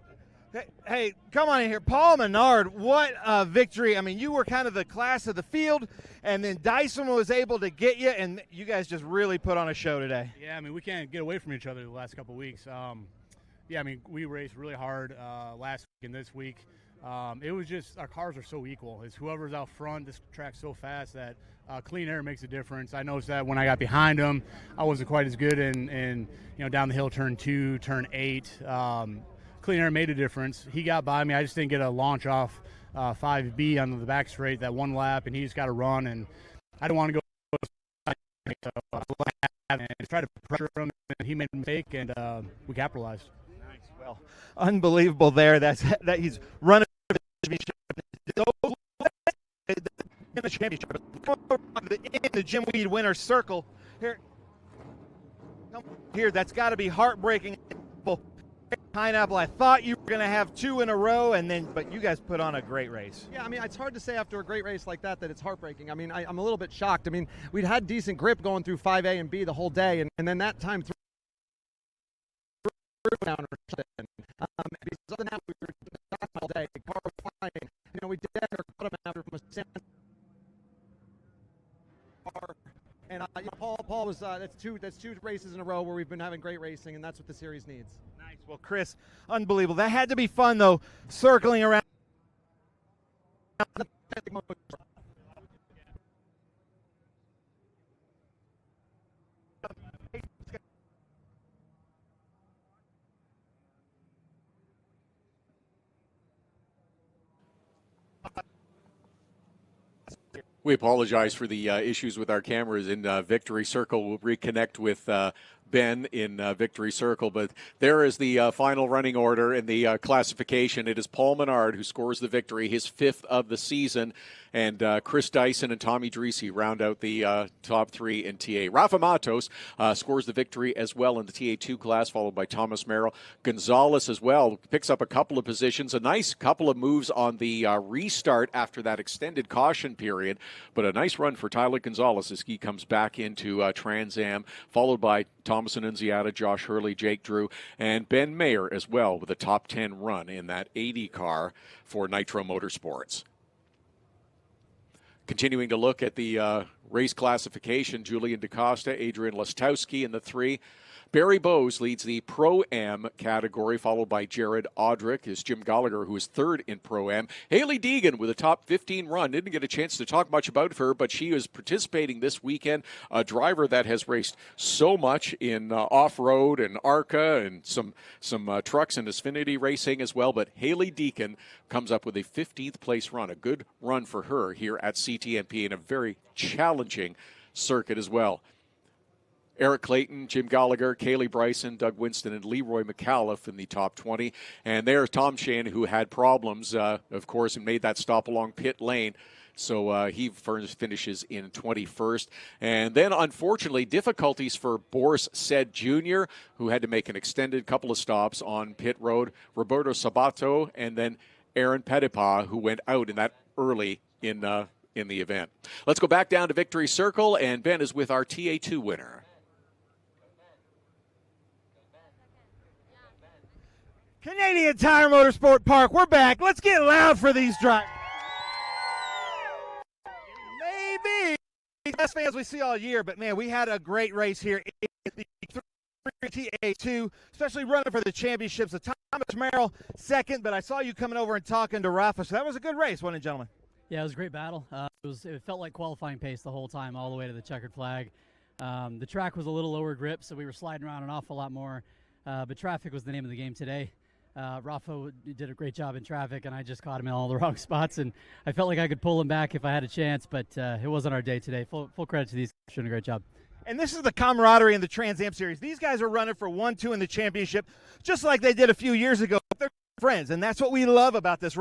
S19: Hey, come on in here. Paul Menard, what a victory. I mean, you were kind of the class of the field, and then Dyson was able to get you, and you guys just really put on a show today.
S20: Yeah, I mean, we can't get away from each other the last couple of weeks. Yeah, I mean, we raced really hard last week and this week. It was just, our cars are so equal. It's whoever's out front. This track's so fast that clean air makes a difference. I noticed that when I got behind him, I wasn't quite as good in down the hill, turn 2, turn 8. Clean air made a difference. He got by me. I just didn't get a launch off 5B on the back straight that one lap, and he just got to run, and I didn't want to go and try to pressure him, and he made a mistake, and we capitalized.
S19: Nice. Well, unbelievable there. That he's running the championship. In the championship. In the Jim Weed winner circle. Here, that's got to be heartbreaking. Pineapple, I thought you were going to have 2 in a row, but you guys put on a great race.
S21: Yeah, I mean, it's hard to say after a great race like that it's heartbreaking. I mean, I'm a little bit shocked. I mean, we'd had decent grip going through 5A and B the whole day, and then that time through down or something. Because other than that, we were all day. The car was flying. We did our bottom after from a stand. And Paul was that's two races in a row where we've been having great racing, and that's what the series needs.
S19: Nice. Well, Chris, unbelievable. That had to be fun though, circling around.
S7: We apologize for the issues with our cameras in Victory Circle. We'll reconnect with Ben in Victory Circle. But there is the final running order in the classification. It is Paul Menard who scores the victory, his 5th of the season. And Chris Dyson and Tommy Dreese round out the top 3 in TA. Rafa Matos scores the victory as well in the TA2 class, followed by Thomas Merrill. Gonzalez as well picks up a couple of positions. A nice couple of moves on the restart after that extended caution period. But a nice run for Tyler Gonzalez as he comes back into Trans Am, followed by Thomas Annunziata, Josh Hurley, Jake Drew, and Ben Mayer as well with a top 10 run in that 80 car for Nitro Motorsports. Continuing to look at the race classification, Julian DaCosta, Adrian Lastowski in the 3. Barry Bowes leads the Pro-Am category, followed by Jared Audrick. Is Jim Gallagher, who is 3rd in Pro-Am. Haley Deegan with a top 15 run. Didn't get a chance to talk much about her, but she is participating this weekend. A driver that has raced so much in off-road and ARCA and some trucks and Xfinity racing as well. But Haley Deegan comes up with a 15th place run. A good run for her here at CTMP in a very challenging circuit as well. Eric Clayton, Jim Gallagher, Kaylee Bryson, Doug Winston, and Leroy McAuliffe in the top 20. And there's Tom Shane, who had problems, of course, and made that stop along pit lane. So he finishes in 21st. And then, unfortunately, difficulties for Boris Said Jr., who had to make an extended couple of stops on pit road. Roberto Sabato, and then Aaron Petipa, who went out in that early in the event. Let's go back down to Victory Circle, and Ben is with our TA2 winner.
S19: Canadian Tire Motorsport Park, we're back. Let's get loud for these drivers. Maybe the best fans we see all year, but man, we had a great race here in the TA2, especially running for the championships. Thomas Merrill 2nd, but I saw you coming over and talking to Rafa, so that was a good race, wasn't it, gentlemen?
S22: Yeah, it was a great battle. It felt like qualifying pace the whole time, all the way to the checkered flag. The track was a little lower grip, so we were sliding around an awful lot more, but traffic was the name of the game today. Rafa did a great job in traffic, and I just caught him in all the wrong spots, and I felt like I could pull him back if I had a chance, but it wasn't our day today. Full credit to these guys, doing a great job.
S19: And this is the camaraderie in the Trans Am Series. These guys are running for 1-2 in the championship, just like they did a few years ago. They're friends, and that's what we love about this.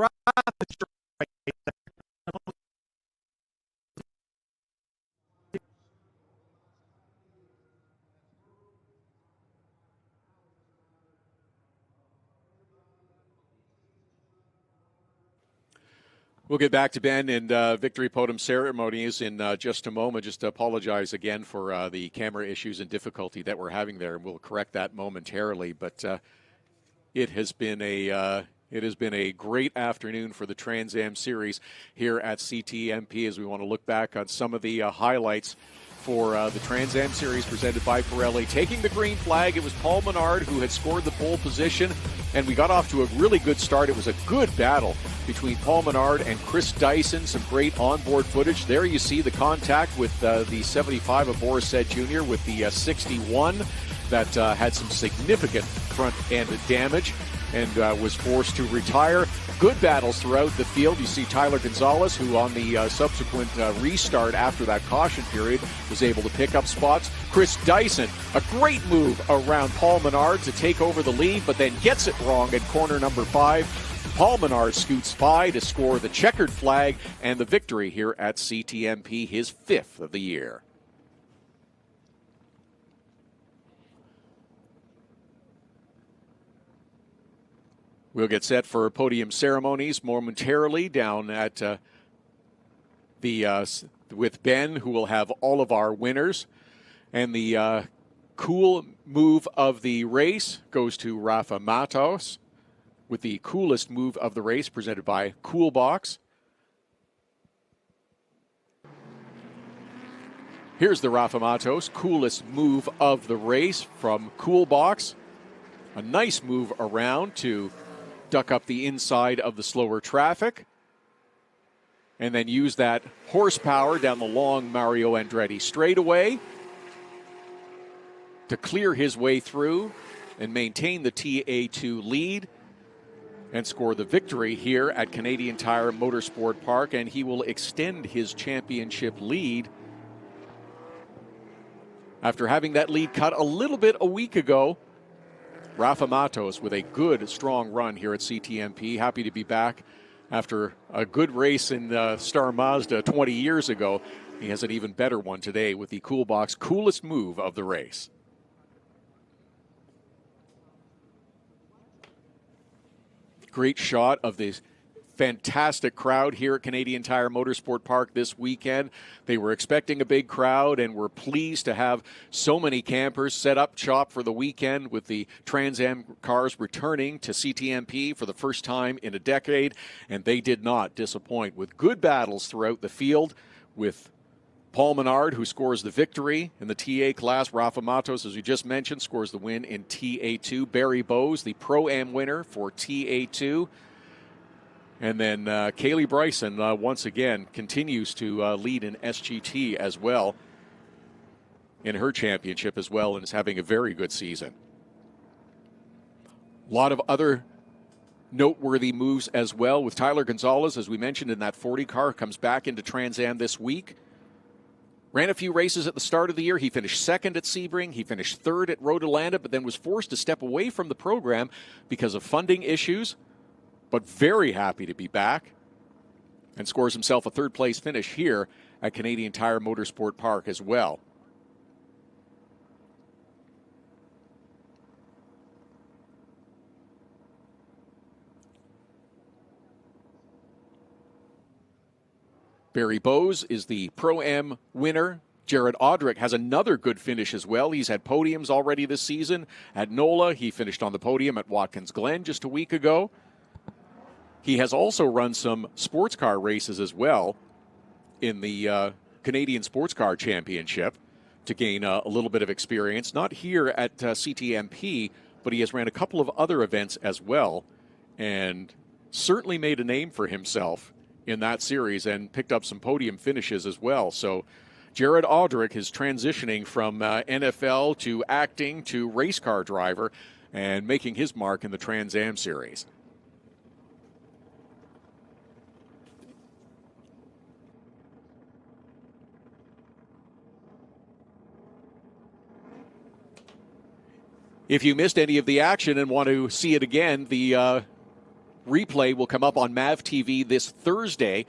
S7: We'll get back to Ben and victory podium ceremonies in just a moment. Just to apologize again for the camera issues and difficulty that we're having there, and we'll correct that momentarily. But it has been a great afternoon for the Trans Am Series here at CTMP as we want to look back on some of the highlights for the Trans Am Series presented by Pirelli. Taking the green flag, it was Paul Menard who had scored the pole position, and we got off to a really good start. It was a good battle between Paul Menard and Chris Dyson. Some great onboard footage. There you see the contact with the 75 of Boris Said Jr. with the 61 that had some significant front end damage and was forced to retire. Good battles throughout the field. You see Tyler Gonzalez, who on the subsequent restart after that caution period was able to pick up spots. Chris Dyson, a great move around Paul Menard to take over the lead, but then gets it wrong at corner number 5. Paul Menard scoots by to score the checkered flag and the victory here at CTMP, his 5th of the year. We'll get set for podium ceremonies momentarily down at with Ben, who will have all of our winners. And the cool move of the race goes to Rafa Matos with the coolest move of the race presented by Coolbox. Here's the Rafa Matos coolest move of the race from Coolbox. A nice move around to duck up the inside of the slower traffic, and then use that horsepower down the long Mario Andretti straightaway to clear his way through and maintain the TA2 lead and score the victory here at Canadian Tire Motorsport Park, and he will extend his championship lead after having that lead cut a little bit a week ago. Rafa Matos with a good, strong run here at CTMP. Happy to be back after a good race in Star Mazda 20 years ago. He has an even better one today with the Coolbox coolest move of the race. Great shot of this fantastic crowd here at Canadian Tire Motorsport Park this weekend. They were expecting a big crowd and were pleased to have so many campers set up shop for the weekend with the Trans Am cars returning to CTMP for the first time in a decade, and they did not disappoint with good battles throughout the field with Paul Menard, who scores the victory in the TA class. Rafa Matos, as we just mentioned, scores the win in TA2. Barry Bowes, the Pro-Am winner for TA2. And then Kaylee Bryson, once again, continues to lead in SGT as well in her championship as well, and is having a very good season. A lot of other noteworthy moves as well with Tyler Gonzalez, as we mentioned, in that 40 car, comes back into Trans Am this week. Ran a few races at the start of the year. He finished second at Sebring. He finished third at Road Atlanta, but then was forced to step away from the program because of funding issues. But very happy to be back and scores himself a third-place finish here at Canadian Tire Motorsport Park as well. Barry Bowes is the Pro-Am winner. Jared Audrick has another good finish as well. He's had podiums already this season. At NOLA, he finished on the podium at Watkins Glen just a week ago. He has also run some sports car races as well in the Canadian Sports Car Championship to gain a little bit of experience. Not here at CTMP, but he has ran a couple of other events as well and certainly made a name for himself in that series and picked up some podium finishes as well. So Jared Audrick is transitioning from NFL to acting to race car driver and making his mark in the Trans Am Series. If you missed any of the action and want to see it again, the replay will come up on MAV TV this Thursday,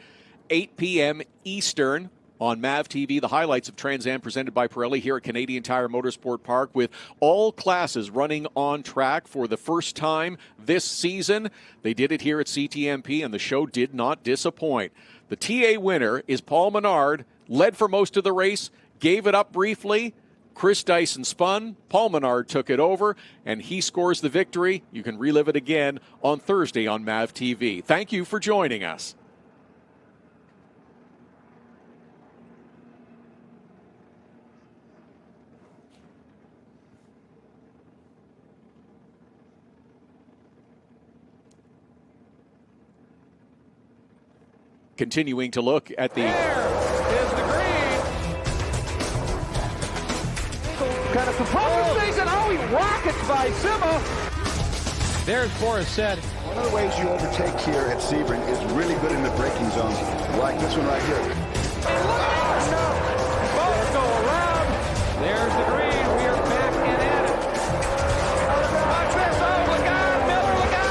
S7: 8 p.m. Eastern. on MAV TV, the highlights of Trans Am presented by Pirelli here at Canadian Tire Motorsport Park, with all classes running on track for the first time this season. They did it here at CTMP, and the show did not disappoint. The TA winner is Paul Menard, led for most of the race, gave it up briefly. Chris Dyson spun, Paul Menard took it over, and he scores the victory. You can relive it again on Thursday on MAV TV. Thank you for joining us. Continuing to look at the...
S4: Is the green. Kind of proposes things, and he rockets by Sima. There's Forrest said.
S3: One of the ways you overtake here at Sebring is really good in the braking zones, like this one right here.
S4: Both go around. There's the green. We are back and at it. Watch this. Oh, look out, Miller, look out.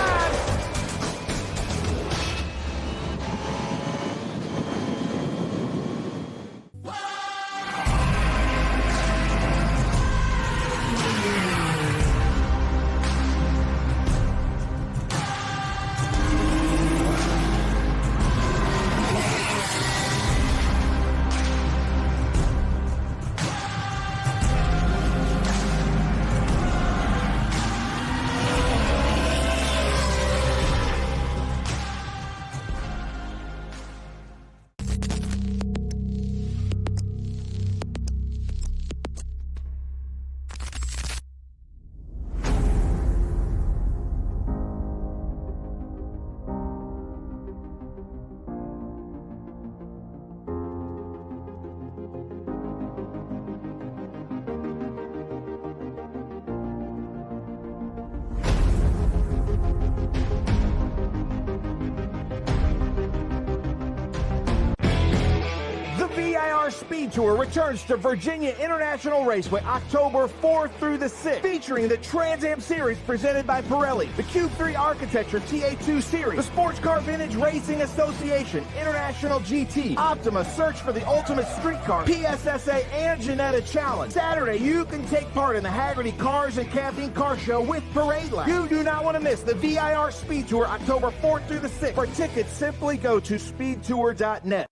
S5: SpeedTour returns to Virginia International Raceway October 4th through the 6th, featuring the Trans Am Series presented by Pirelli, the Cube 3 Architecture TA2 Series, the Sports Car Vintage Racing Association, International GT, Optima Search for the Ultimate Street Car, PSSA, and Ginetta Challenge. Saturday, you can take part in the Haggerty Cars and Camping Car Show with Parade Lab. You do not want to miss the VIR SpeedTour October 4th through the 6th. For tickets, simply go to speedtour.net.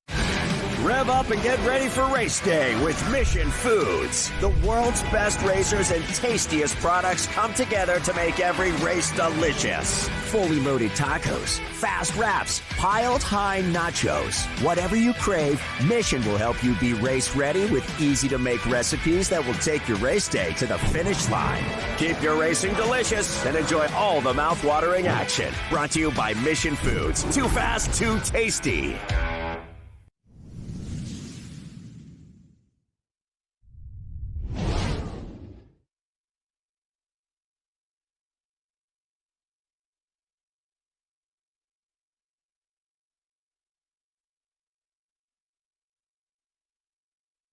S6: Rev up and get ready for race day with Mission Foods. The world's best racers and tastiest products come together to make every race delicious. Fully loaded tacos, fast wraps, piled high nachos. Whatever you crave, Mission will help you be race ready with easy to make recipes that will take your race day to the finish line. Keep your racing delicious and enjoy all the mouth-watering action. Brought to you by Mission Foods. Too fast, too tasty.